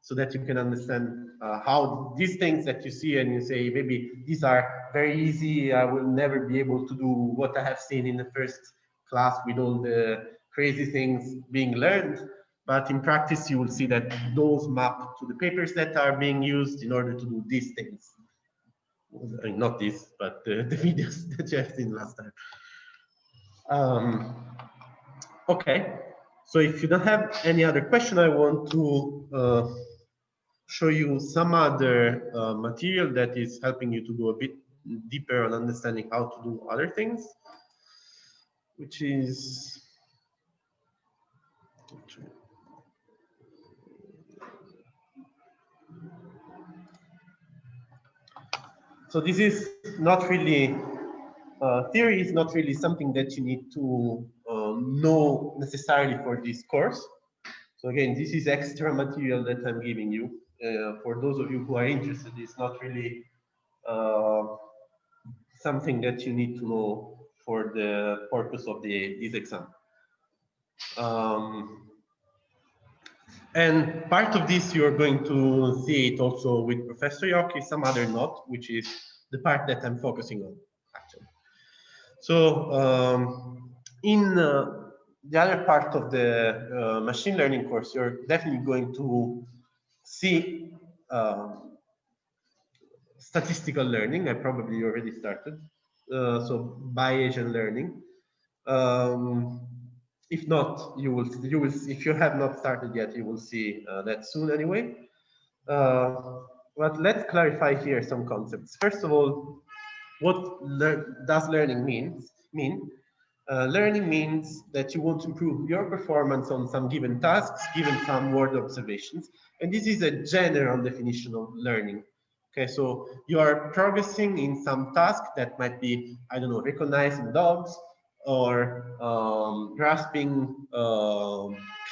so that you can understand how these things that you see and you say, maybe these are very easy, I will never be able to do what I have seen in the first class with all the crazy things being learned. But in practice, you will see that those map to the papers that are being used in order to do these things. I mean, not this, but the videos that you have seen last time. Okay, so if you don't have any other question, I want to show you some other material that is helping you to go a bit deeper on understanding how to do other things, which is So this is not really theory is not really something that you need to know necessarily for this course. So again, this is extra material that I'm giving you. For those of you who are interested, it's not really uh, something that you need to know for the purpose of this exam. Um, and part of this, you're going to see it also with Professor Yoki, some other not, which is the part that I'm focusing on, actually. So in the other part of the machine learning course, you're definitely going to see statistical learning. I probably already started. So Bayesian learning. Um, if not, you will if you have not started yet, you will see that soon anyway. Uh, but let's clarify here some concepts. First of all, what does learning mean? Learning means that you want to improve your performance on some given tasks, given some word observations. And this is a general definition of learning. Okay, so you are progressing in some task that might be, I don't know, recognizing dogs or grasping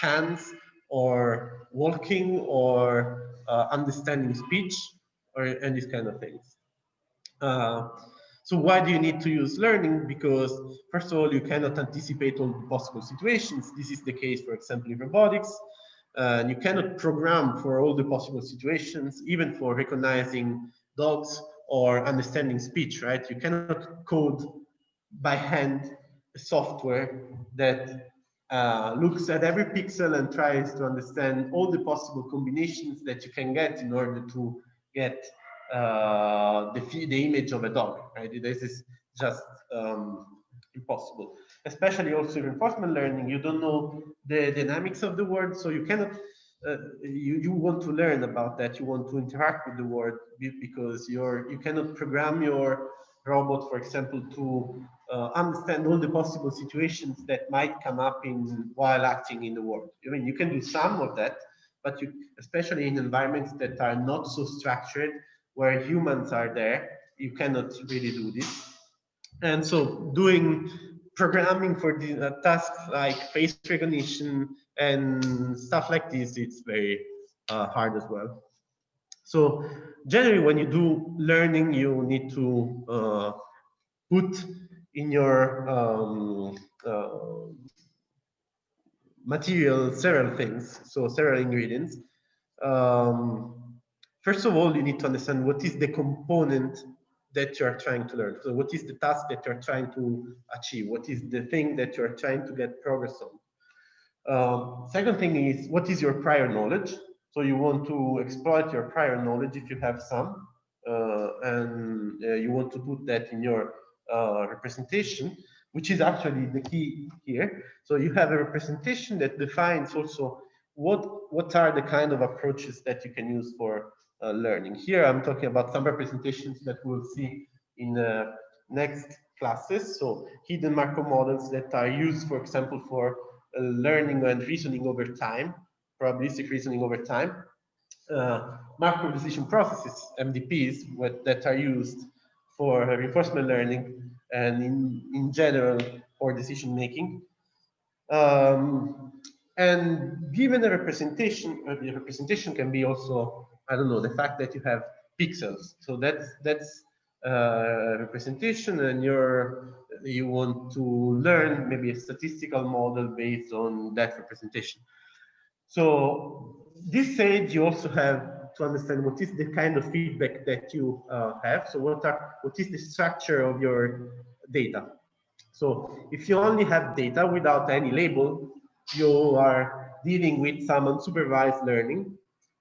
cans or walking or understanding speech or and these kind of things. Uh, so why do you need to use learning? Because first of all, you cannot anticipate all the possible situations. This is the case, for example, in robotics. You cannot program for all the possible situations, even for recognizing dogs or understanding speech, right? You cannot code by hand a software that looks at every pixel and tries to understand all the possible combinations that you can get in order to get the image of a dog, right? This is just impossible. Especially also in reinforcement learning, you don't know the dynamics of the word, so you cannot. You want to learn about that. You want to interact with the word because you cannot program your robot, for example, to understand all the possible situations that might come up in while acting in the world. I mean, you can do some of that, but you, especially in environments that are not so structured, where humans are there, you cannot really do this. And so doing programming for the tasks like face recognition and stuff like this, it's very hard as well. So generally, when you do learning, you need to put in your material several things, so several ingredients. First of all, you need to understand what is the component that you are trying to learn. So what is the task that you're trying to achieve? What is the thing that you're trying to get progress on? Second thing is, what is your prior knowledge? So you want to exploit your prior knowledge if you have some, and you want to put that in your representation, which is actually the key here. So you have a representation that defines also what are the kind of approaches that you can use for learning. Here I'm talking about some representations that we'll see in the next classes. So hidden Markov models that are used, for example, for learning and reasoning over time, probabilistic reasoning over time. Macro decision processes, MDPs, that are used for reinforcement learning and in general for decision making. And given a representation, the representation can be also, I don't know, the fact that you have pixels. So that's representation, and you want to learn maybe a statistical model based on that representation. So this said, you also have to understand what is the kind of feedback that you have. So what is the structure of your data? So if you only have data without any label, you are dealing with some unsupervised learning.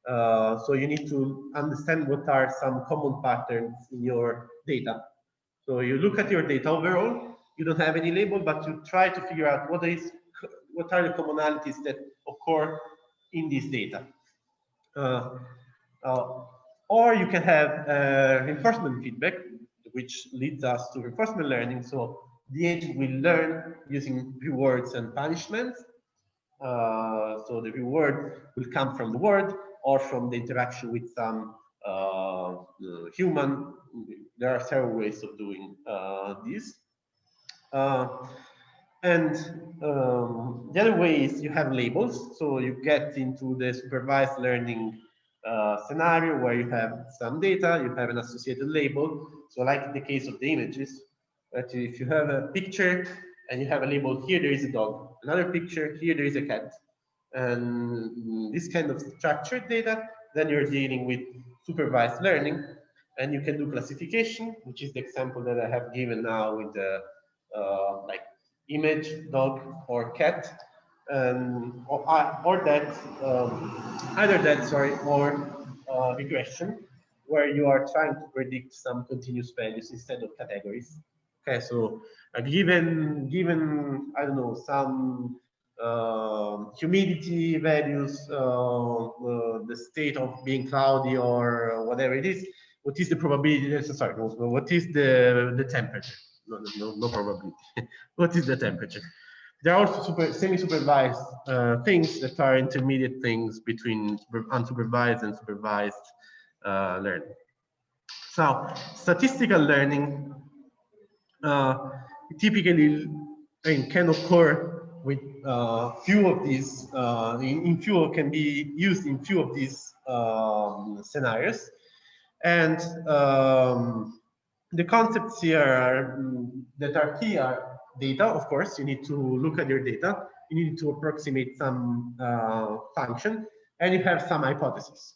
So you need to understand what are some common patterns in your data. So you look at your data overall, you don't have any label, but you try to figure out what are the commonalities that occur in this data. Uh, uh, or you can have reinforcement feedback, which leads us to reinforcement learning. So the agent will learn using rewards and punishments. So the reward will come from the word or from the interaction with some human, There are several ways of doing this. Uh, and the other way is you have labels. So you get into the supervised learning scenario where you have some data, you have an associated label. So like in the case of the images, that if you have a picture and you have a label, here there is a dog, another picture, here there is a cat, and this kind of structured data, then you're dealing with supervised learning, and you can do classification, which is the example that I have given now with the like image, dog, or cat, or that either that, sorry, or regression, where you are trying to predict some continuous values instead of categories. Okay, so given I don't know, some humidity values, the state of being cloudy or whatever it is, what is the probability? Sorry, what is the temperature? No probability. What is the temperature? There are also semi-supervised things that are intermediate things between unsupervised and supervised learning. So statistical learning typically can occur with few of these, in few can be used in few of these scenarios. And the concepts here are, that are key are data. Of course, you need to look at your data. You need to approximate some function, and you have some hypothesis.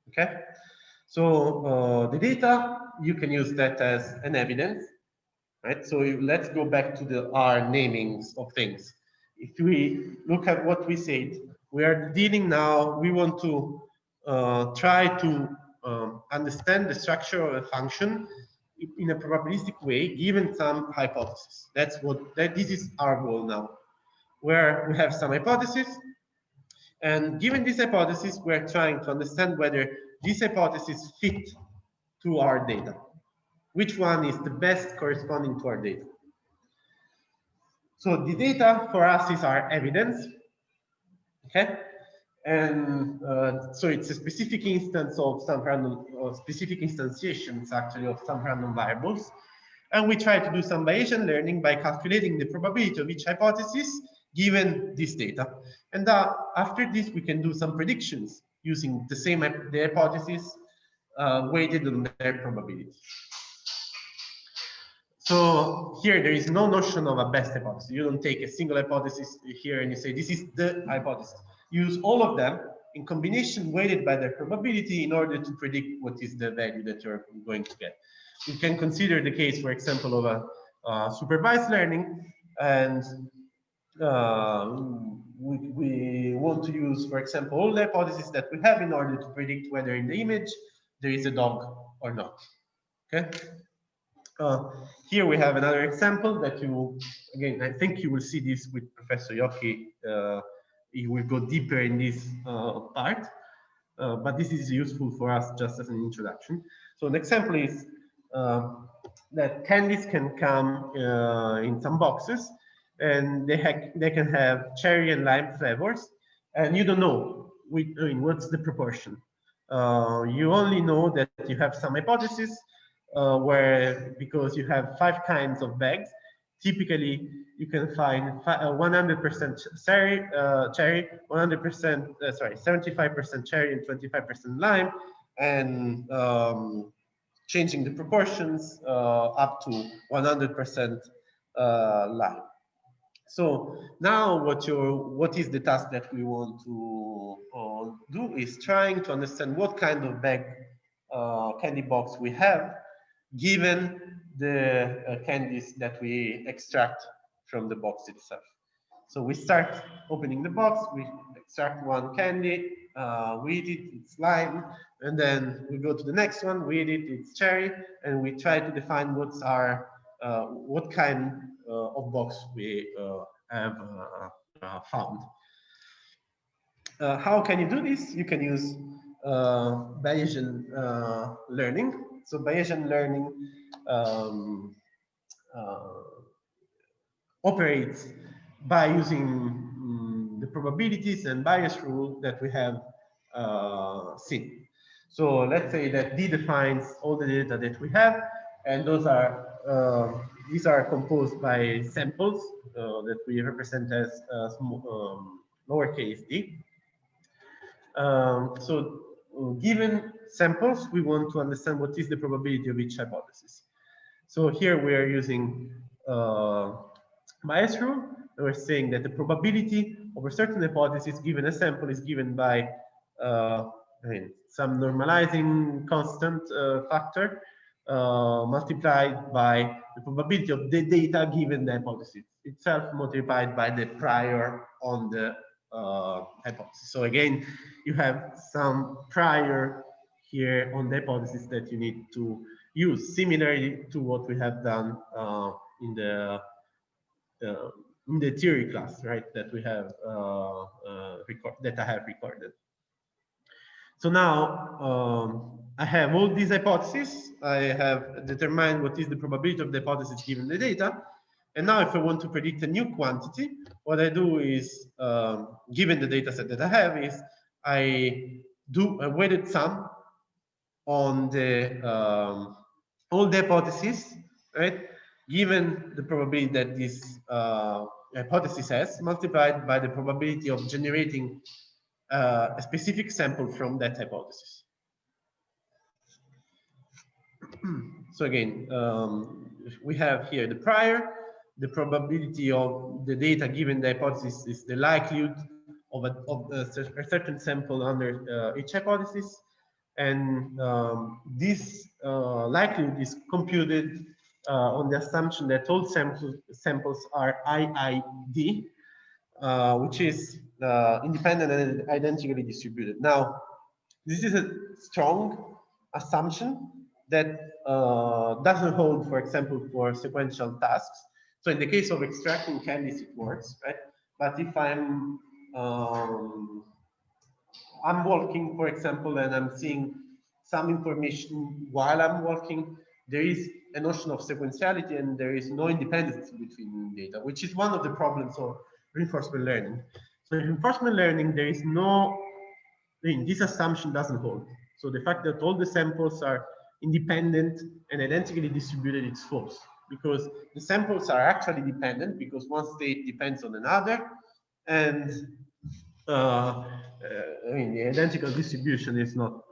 Okay, so the data, you can use that as an evidence, right? So let's go back to our namings of things. If we look at what we said, we are dealing now, we want to try to understand the structure of a function in a probabilistic way, given some hypothesis. This is our goal now, where we have some hypothesis, and given this hypothesis, we're trying to understand whether this hypothesis fit to our data. Which one is the best corresponding to our data? So the data for us is our evidence, okay? And so it's a specific instance of some random, or specific instantiations actually of some random variables. And we try to do some Bayesian learning by calculating the probability of each hypothesis given this data. And after this, we can do some predictions using the hypothesis weighted on their probability. So here there is no notion of a best hypothesis. You don't take a single hypothesis here and you say this is the hypothesis. Use all of them in combination weighted by their probability in order to predict what is the value that you're going to get. We can consider the case, for example, of a supervised learning, and we want to use, for example, all the hypotheses that we have in order to predict whether in the image there is a dog or not. Okay. Here we have another example that again, I think you will see this with Professor Yoki. He will go deeper in this part, but this is useful for us just as an introduction. So an example is that candies can come in some boxes, and they can have cherry and lime flavors, and you don't know what's the proportion. You only know that you have some hypothesis, where because you have 5 kinds of bags, typically you can find 100% cherry, 100%, sorry, 75% cherry and 25% lime, and changing the proportions up to 100% lime. So now what is the task that we want to do is trying to understand what kind of bag candy box we have, given the candies that we extract from the box itself. So we start opening the box, we extract one candy, we eat it, it's lime, and then we go to the next one, we eat it, it's cherry, and we try to define what's our, what kind of box we have found. How can you do this? You can use Bayesian learning. So Bayesian learning operates by using the probabilities and bias rule that we have seen. So let's say that D defines all the data that we have, and these are composed by samples that we represent as lowercase d. Given samples, we want to understand what is the probability of each hypothesis. So here we are using bias rule, and we're saying that the probability of a certain hypothesis given a sample is given by some normalizing constant factor multiplied by the probability of the data given the hypothesis itself multiplied by the prior on the hypothesis. So again, you have some prior here on the hypothesis that you need to use, similarly to what we have done in the theory class, right? That we have that I have recorded. So now I have all these hypotheses. I have determined what is the probability of the hypothesis given the data. And now if I want to predict a new quantity, what I do is, given the data set that I have, is I do a weighted sum on the all the hypotheses, right? Given the probability that this hypothesis has, multiplied by the probability of generating a specific sample from that hypothesis. So again, we have here the prior, the probability of the data given the hypothesis is the likelihood of a certain sample under each hypothesis. And this likelihood is computed on the assumption that all samples are IID, which is independent and identically distributed. Now, this is a strong assumption that doesn't hold, for example, for sequential tasks. So in the case of extracting candies, it works, right? But if I'm walking, for example, and I'm seeing some information while I'm walking, there is a notion of sequentiality and there is no independence between data, which is one of the problems of reinforcement learning. So in reinforcement learning, there is no, this assumption doesn't hold. So the fact that all the samples are independent and identically distributed is false, because the samples are actually dependent because one state depends on another, and the identical distribution is not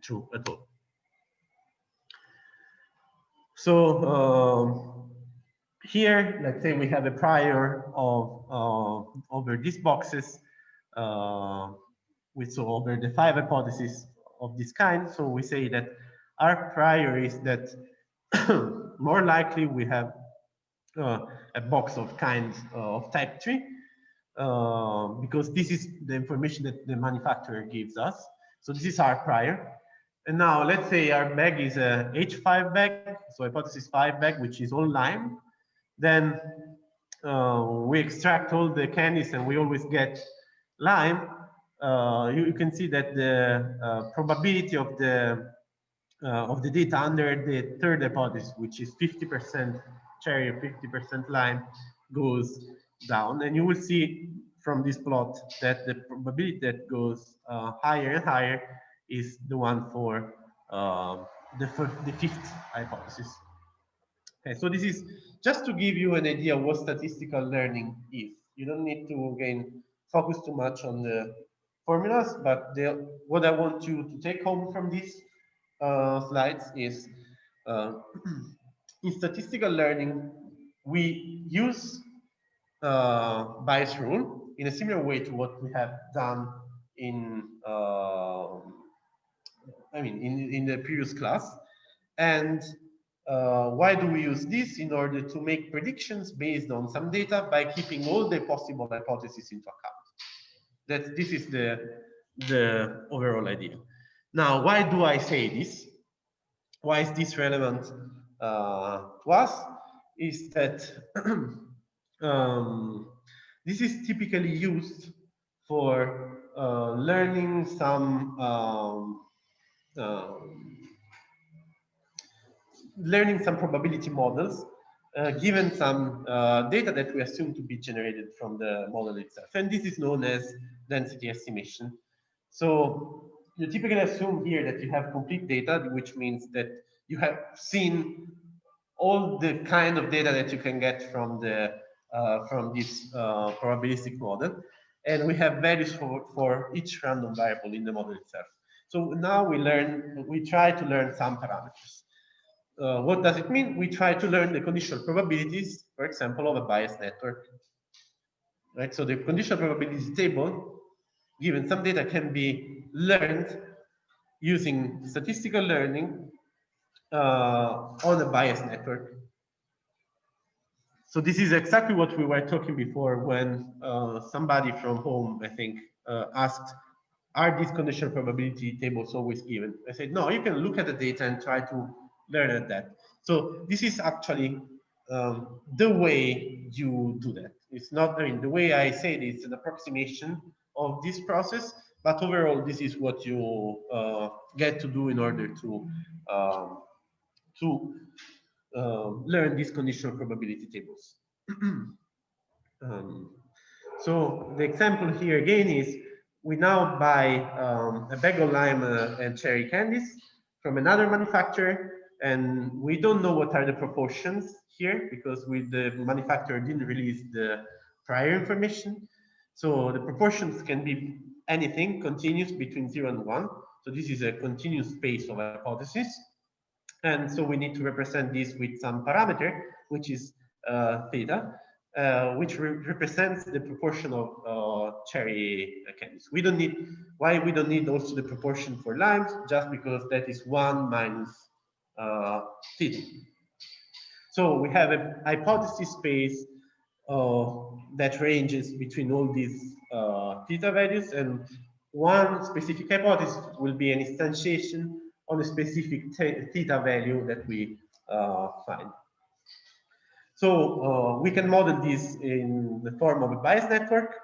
true at all. So here, let's say we have a prior of over these boxes, so over the 5 hypotheses of this kind. So we say that our prior is that more likely we have a box of kind of type 3, because this is the information that the manufacturer gives us. So this is our prior. And now let's say our bag is a H5 bag, so hypothesis 5 bag, which is all lime. Then we extract all the candies and we always get lime. You can see that the probability of the data under the third hypothesis, which is 50% cherry or 50% lime, goes down. And you will see from this plot that the probability that goes higher and higher is the one for the fifth hypothesis. Okay, so this is just to give you an idea of what statistical learning is. You don't need to, again, focus too much on the formulas, but what I want you to take home from these slides is in statistical learning, we use bias rule in a similar way to what we have done in in the previous class. And why do we use this? In order to make predictions based on some data by keeping all the possible hypotheses into account. This is the overall idea. Now, why do I say this? Why is this relevant to us? Is that this is typically used for learning some probability models, given some data that we assume to be generated from the model itself. And this is known as density estimation. So you typically assume here that you have complete data, which means that you have seen all the kind of data that you can get from this probabilistic model, and we have values for each random variable in the model itself. So now we try to learn some parameters. What does it mean? We try to learn the conditional probabilities, for example, of a biased network. Right? So the conditional probability table, given some data, can be learned using statistical learning on a biased network. So this is exactly what we were talking before when somebody from home, I think, asked, are these conditional probability tables always given? I said, no, you can look at the data and try to learn at that. So this is actually the way you do that. It's not, I mean, the way I say it is an approximation of this process, but overall, this is what you get to do in order to learn these conditional probability tables. So the example here again is we now buy a bag of lime and cherry candies from another manufacturer, and we don't know what are the proportions here because the manufacturer didn't release the prior information. So the proportions can be anything continuous between 0 and 1. So this is a continuous space of hypothesis. And so we need to represent this with some parameter, which is theta, which represents the proportion of cherry candies. We don't need, why we don't need also the proportion for limes? Just because that is 1 minus theta. So we have a hypothesis space that ranges between all these theta values, and one specific hypothesis will be an instantiation on a specific theta value that we find. So we can model this in the form of a bias network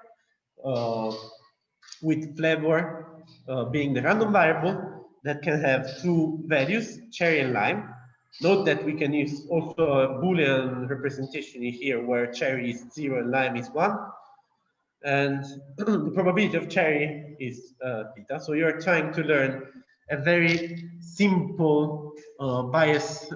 with flavor being the random variable that can have two values, cherry and lime. Note that we can use also a Boolean representation here where cherry is 0 and lime is 1. And the probability of cherry is theta. So you're trying to learn a very simple bias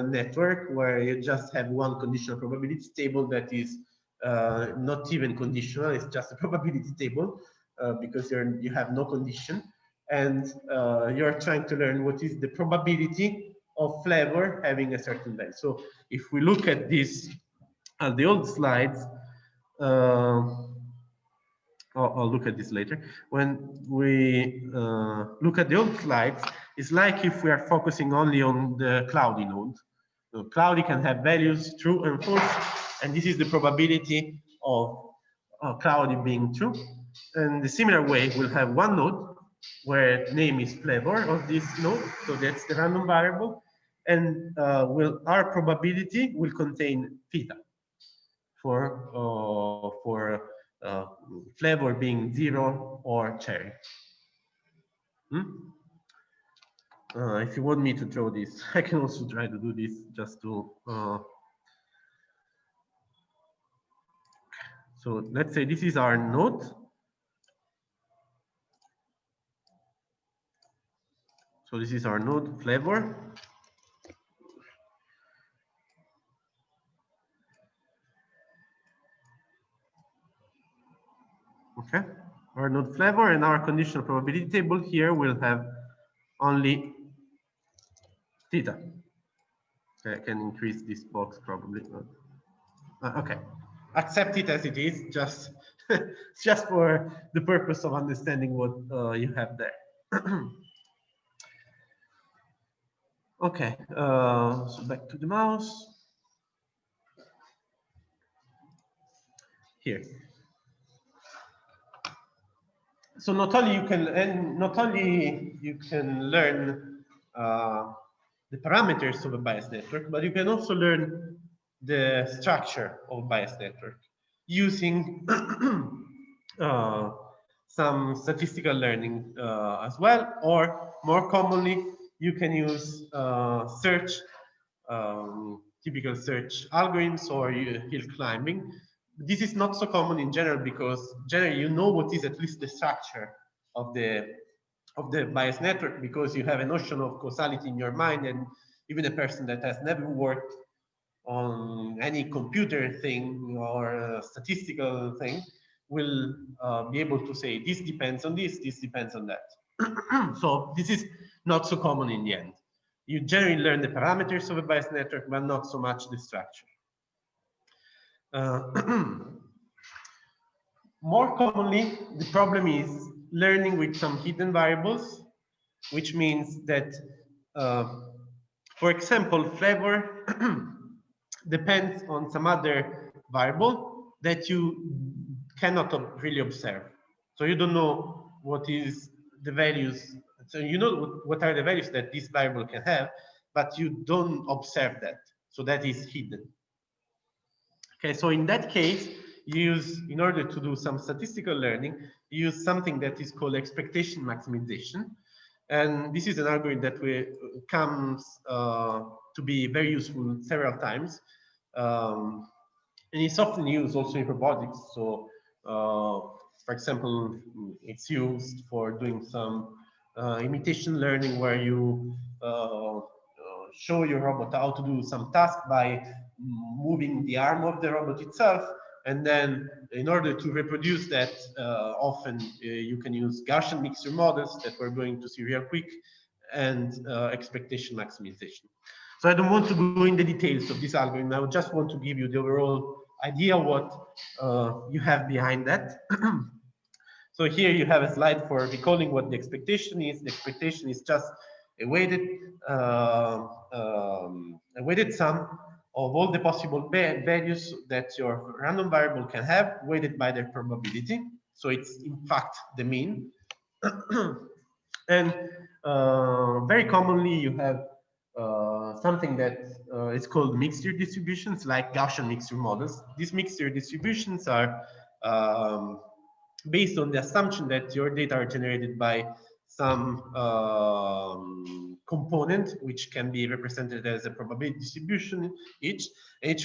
network where you just have one conditional probability table that is not even conditional, it's just a probability table because you have no condition. And you're trying to learn what is the probability of flavor having a certain value. So if we look at this, the old slides, I'll look at this later. When we look at the old slides, it's like if we are focusing only on the cloudy node. So cloudy can have values true and false, and this is the probability of cloudy being true. And the similar way, we'll have one node where name is flavor of this node, so that's the random variable, and our probability will contain theta for flavor being 0 or cherry. If you want me to draw this, I can also try to do this just to. So let's say this is our node. So this is our node flavor. Okay, our node flavor and our conditional probability table here will have only theta. Okay, I can increase this box probably. Okay, accept it as it is, just just for the purpose of understanding what you have there. Okay, so back to the mouse. Here. So not only you can learn the parameters of a bias network, but you can also learn the structure of a bias network using some statistical learning as well, or more commonly, you can use search, typical search algorithms or hill climbing. This is not so common in general because generally you know what is at least the structure of the bias network because you have a notion of causality in your mind and even a person that has never worked on any computer thing or a statistical thing will be able to say this depends on this depends on that. So this is not so common in the end. You generally learn the parameters of a biased network, but not so much the structure. More commonly, the problem is learning with some hidden variables, which means that, for example, flavor depends on some other variable that you cannot really observe. So you don't know what is the values. So you know what are the values that this variable can have, but you don't observe that. So that is hidden. Okay, so in that case, you use, in order to do some statistical learning, you use something that is called expectation maximization. And this is an algorithm that comes to be very useful several times. And it's often used also in robotics. So, for example, it's used for doing some imitation learning where you show your robot how to do some task by moving the arm of the robot itself. And then in order to reproduce that, often you can use Gaussian mixture models that we're going to see real quick, and expectation maximization. So I don't want to go in the details of this algorithm. I just want to give you the overall idea what you have behind that. So here you have a slide for recalling what the expectation is. The expectation is just a weighted sum of all the possible values that your random variable can have, weighted by their probability. So it's in fact the mean. And very commonly you have something that is called mixture distributions, like Gaussian mixture models. These mixture distributions are based on the assumption that your data are generated by some component, which can be represented as a probability distribution each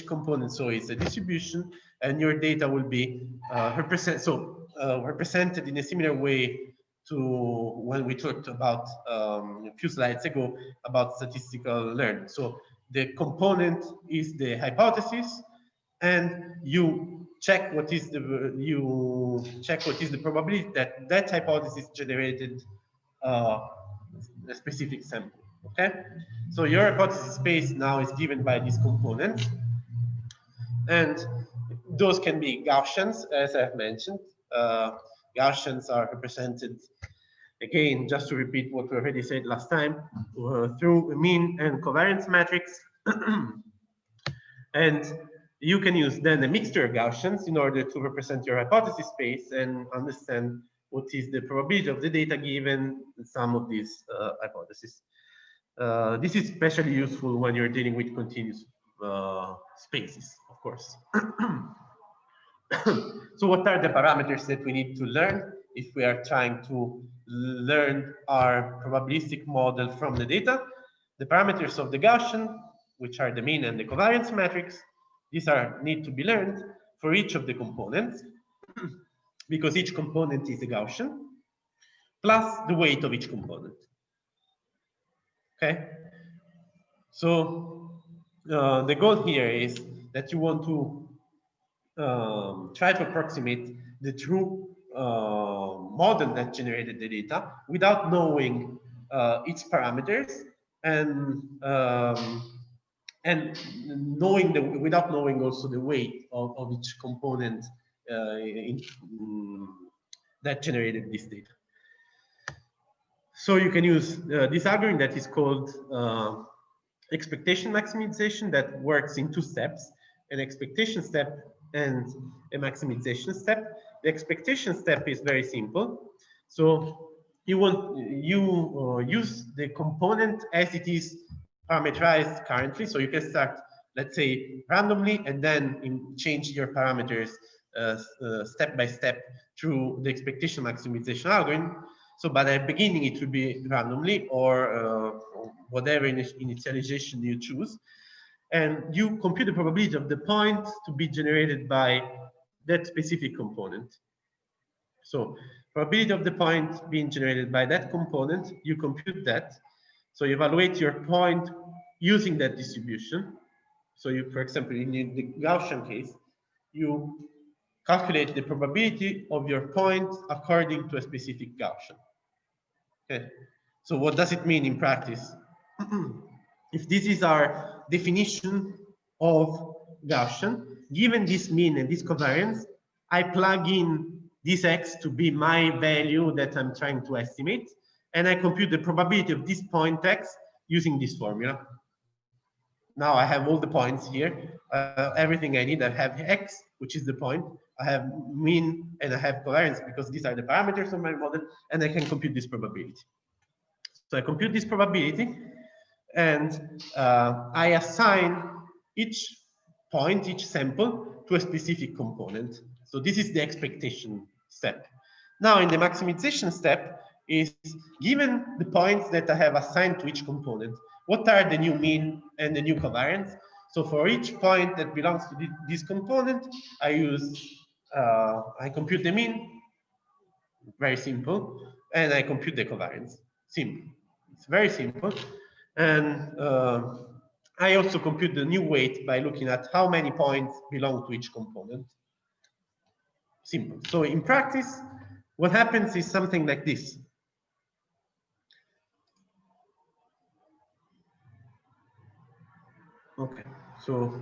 component. So it's a distribution, and your data will be represented in a similar way to when we talked about a few slides ago about statistical learning. So the component is the hypothesis, and you check what is the probability that that hypothesis generated a specific sample. Okay, so your hypothesis space now is given by these components, and those can be Gaussians, as I've mentioned. Gaussians are represented, again, just to repeat what we already said last time, through a mean and covariance matrix. And you can use then a mixture of Gaussians in order to represent your hypothesis space and understand what is the probability of the data given some of these hypotheses. This is especially useful when you're dealing with continuous spaces, of course. So what are the parameters that we need to learn if we are trying to learn our probabilistic model from the data? The parameters of the Gaussian, which are the mean and the covariance matrix, these need to be learned for each of the components, because each component is a Gaussian, plus the weight of each component. Okay? So the goal here is that you want to try to approximate the true model that generated the data without knowing its parameters, and without knowing also the weight of each component that generated this data. So you can use this algorithm that is called expectation maximization, that works in two steps: an expectation step and a maximization step. The expectation step is very simple. So you use the component as it is parameterized currently. So you can start, let's say, randomly, and then change your parameters step by step through the expectation maximization algorithm. So by the beginning, it will be randomly, or whatever initialization you choose. And you compute the probability of the point to be generated by that specific component. So probability of the point being generated by that component, you compute that. So you evaluate your point using that distribution. So you, for example, in the Gaussian case, you calculate the probability of your point according to a specific Gaussian. Okay. So what does it mean in practice? If this is our definition of Gaussian, given this mean and this covariance, I plug in this x to be my value that I'm trying to estimate, and I compute the probability of this point x using this formula. Now I have all the points here, everything I need. I have x, which is the point. I have mean and I have covariance because these are the parameters of my model, and I can compute this probability. So I compute this probability, and I assign each point, each sample, to a specific component. So this is the expectation step. Now in the maximization step is, given the points that I have assigned to each component, what are the new mean and the new covariance? So for each point that belongs to this component, I compute the mean, very simple, and I compute the covariance, simple. It's very simple. And I also compute the new weight by looking at how many points belong to each component. Simple. So in practice, what happens is something like this. Okay, so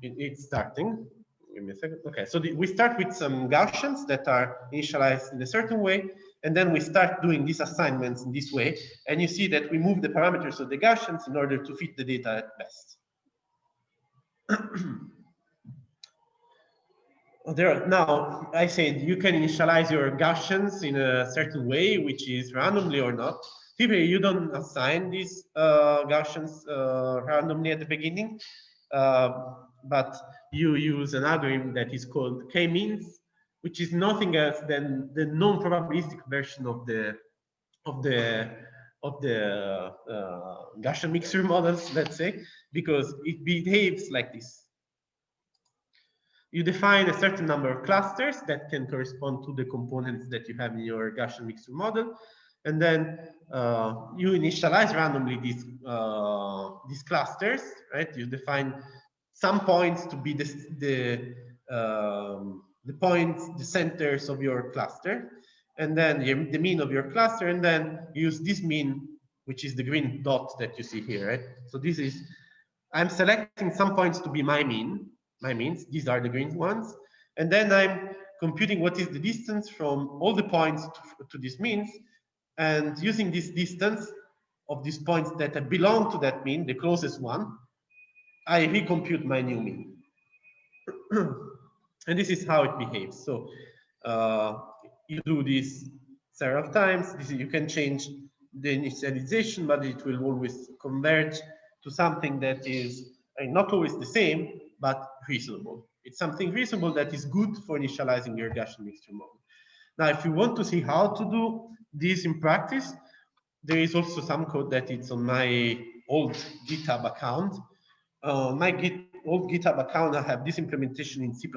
it's starting. Give me a second. Okay, so we start with some Gaussians that are initialized in a certain way, and then we start doing these assignments in this way, and you see that we move the parameters of the Gaussians in order to fit the data at best. Now, I said you can initialize your Gaussians in a certain way, which is randomly or not. Typically, you don't assign these Gaussians randomly at the beginning, but you use an algorithm that is called k-means, which is nothing else than the non-probabilistic version of the Gaussian mixture models, let's say, because it behaves like this. You define a certain number of clusters that can correspond to the components that you have in your Gaussian mixture model, and then you initialize randomly these clusters, right? You define some points to be the points, the centers of your cluster, and then the mean of your cluster, and then use this mean, which is the green dot that you see here, right? So this is, I'm selecting some points to be my mean, my means, these are the green ones, and then I'm computing what is the distance from all the points to these means, and using this distance of these points that belong to that mean, the closest one, I recompute my new mean. And this is how it behaves. So you do this several times. You can change the initialization, but it will always converge to something that is not always the same, but reasonable. It's something reasonable that is good for initializing your Gaussian mixture model. Now, if you want to see how to do this in practice, there is also some code that it's on my old GitHub account. My old GitHub account, I have this implementation in C++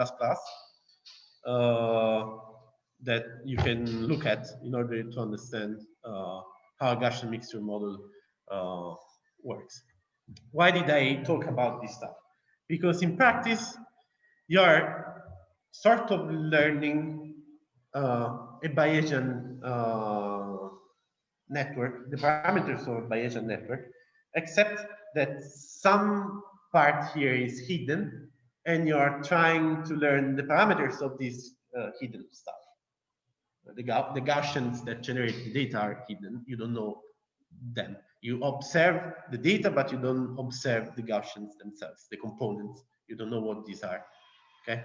that you can look at in order to understand how a Gaussian mixture model works. Why did I talk about this stuff? Because in practice, you're sort of learning a Bayesian network, the parameters of a Bayesian network, except that some part here is hidden, and you are trying to learn the parameters of this hidden stuff. The Gaussians that generate the data are hidden. You don't know them. You observe the data, but you don't observe the Gaussians themselves, the components. You don't know what these are. Okay.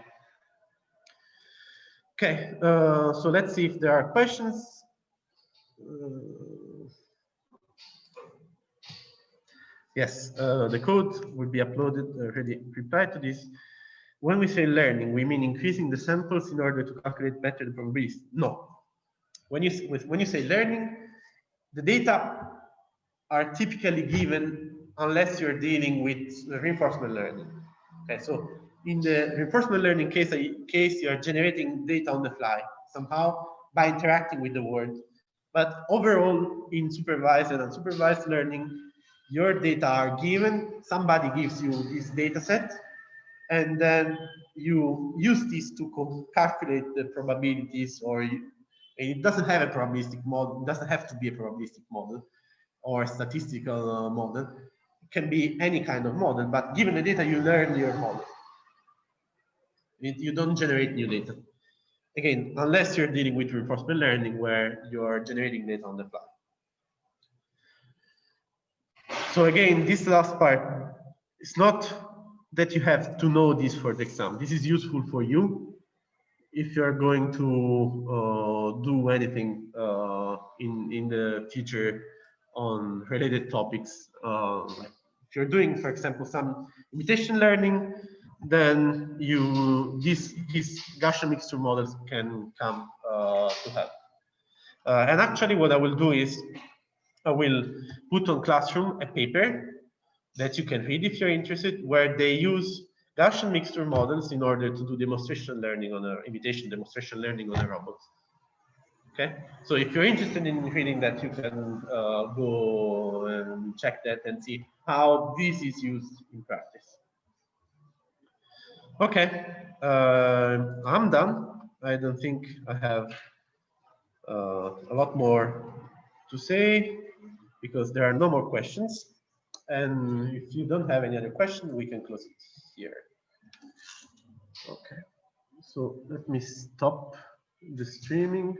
Okay. So let's see if there are questions. Yes, the code will be uploaded, already replied to this. When we say learning, we mean increasing the samples in order to calculate better the probabilities. No. When you say learning, the data are typically given unless you're dealing with reinforcement learning. Okay, so in the reinforcement learning case, you're generating data on the fly somehow by interacting with the world. But overall, in supervised and unsupervised learning, Your data are given, somebody gives you this data set, and then you use this to calculate the probabilities, or it doesn't have a probabilistic model, it doesn't have to be a probabilistic model or a statistical model. It can be any kind of model, but given the data, you learn your model. You don't generate new data. Again, unless you're dealing with reinforcement learning where you're generating data on the fly. So again, this last part, it's not that you have to know this for the exam. This is useful for you if you're going to do anything in the future on related topics. If you're doing, for example, some imitation learning, then these Gaussian mixture models can come to help. And actually, what I will do is I will put on Classroom a paper that you can read if you're interested, where they use Gaussian mixture models in order to do demonstration learning on a imitation demonstration learning on a robot. Okay, so if you're interested in reading that, you can go and check that and see how this is used in practice. Okay, I'm done. I don't think I have a lot more to say because there are no more questions. And if you don't have any other question, we can close it here. Okay, so let me stop the streaming.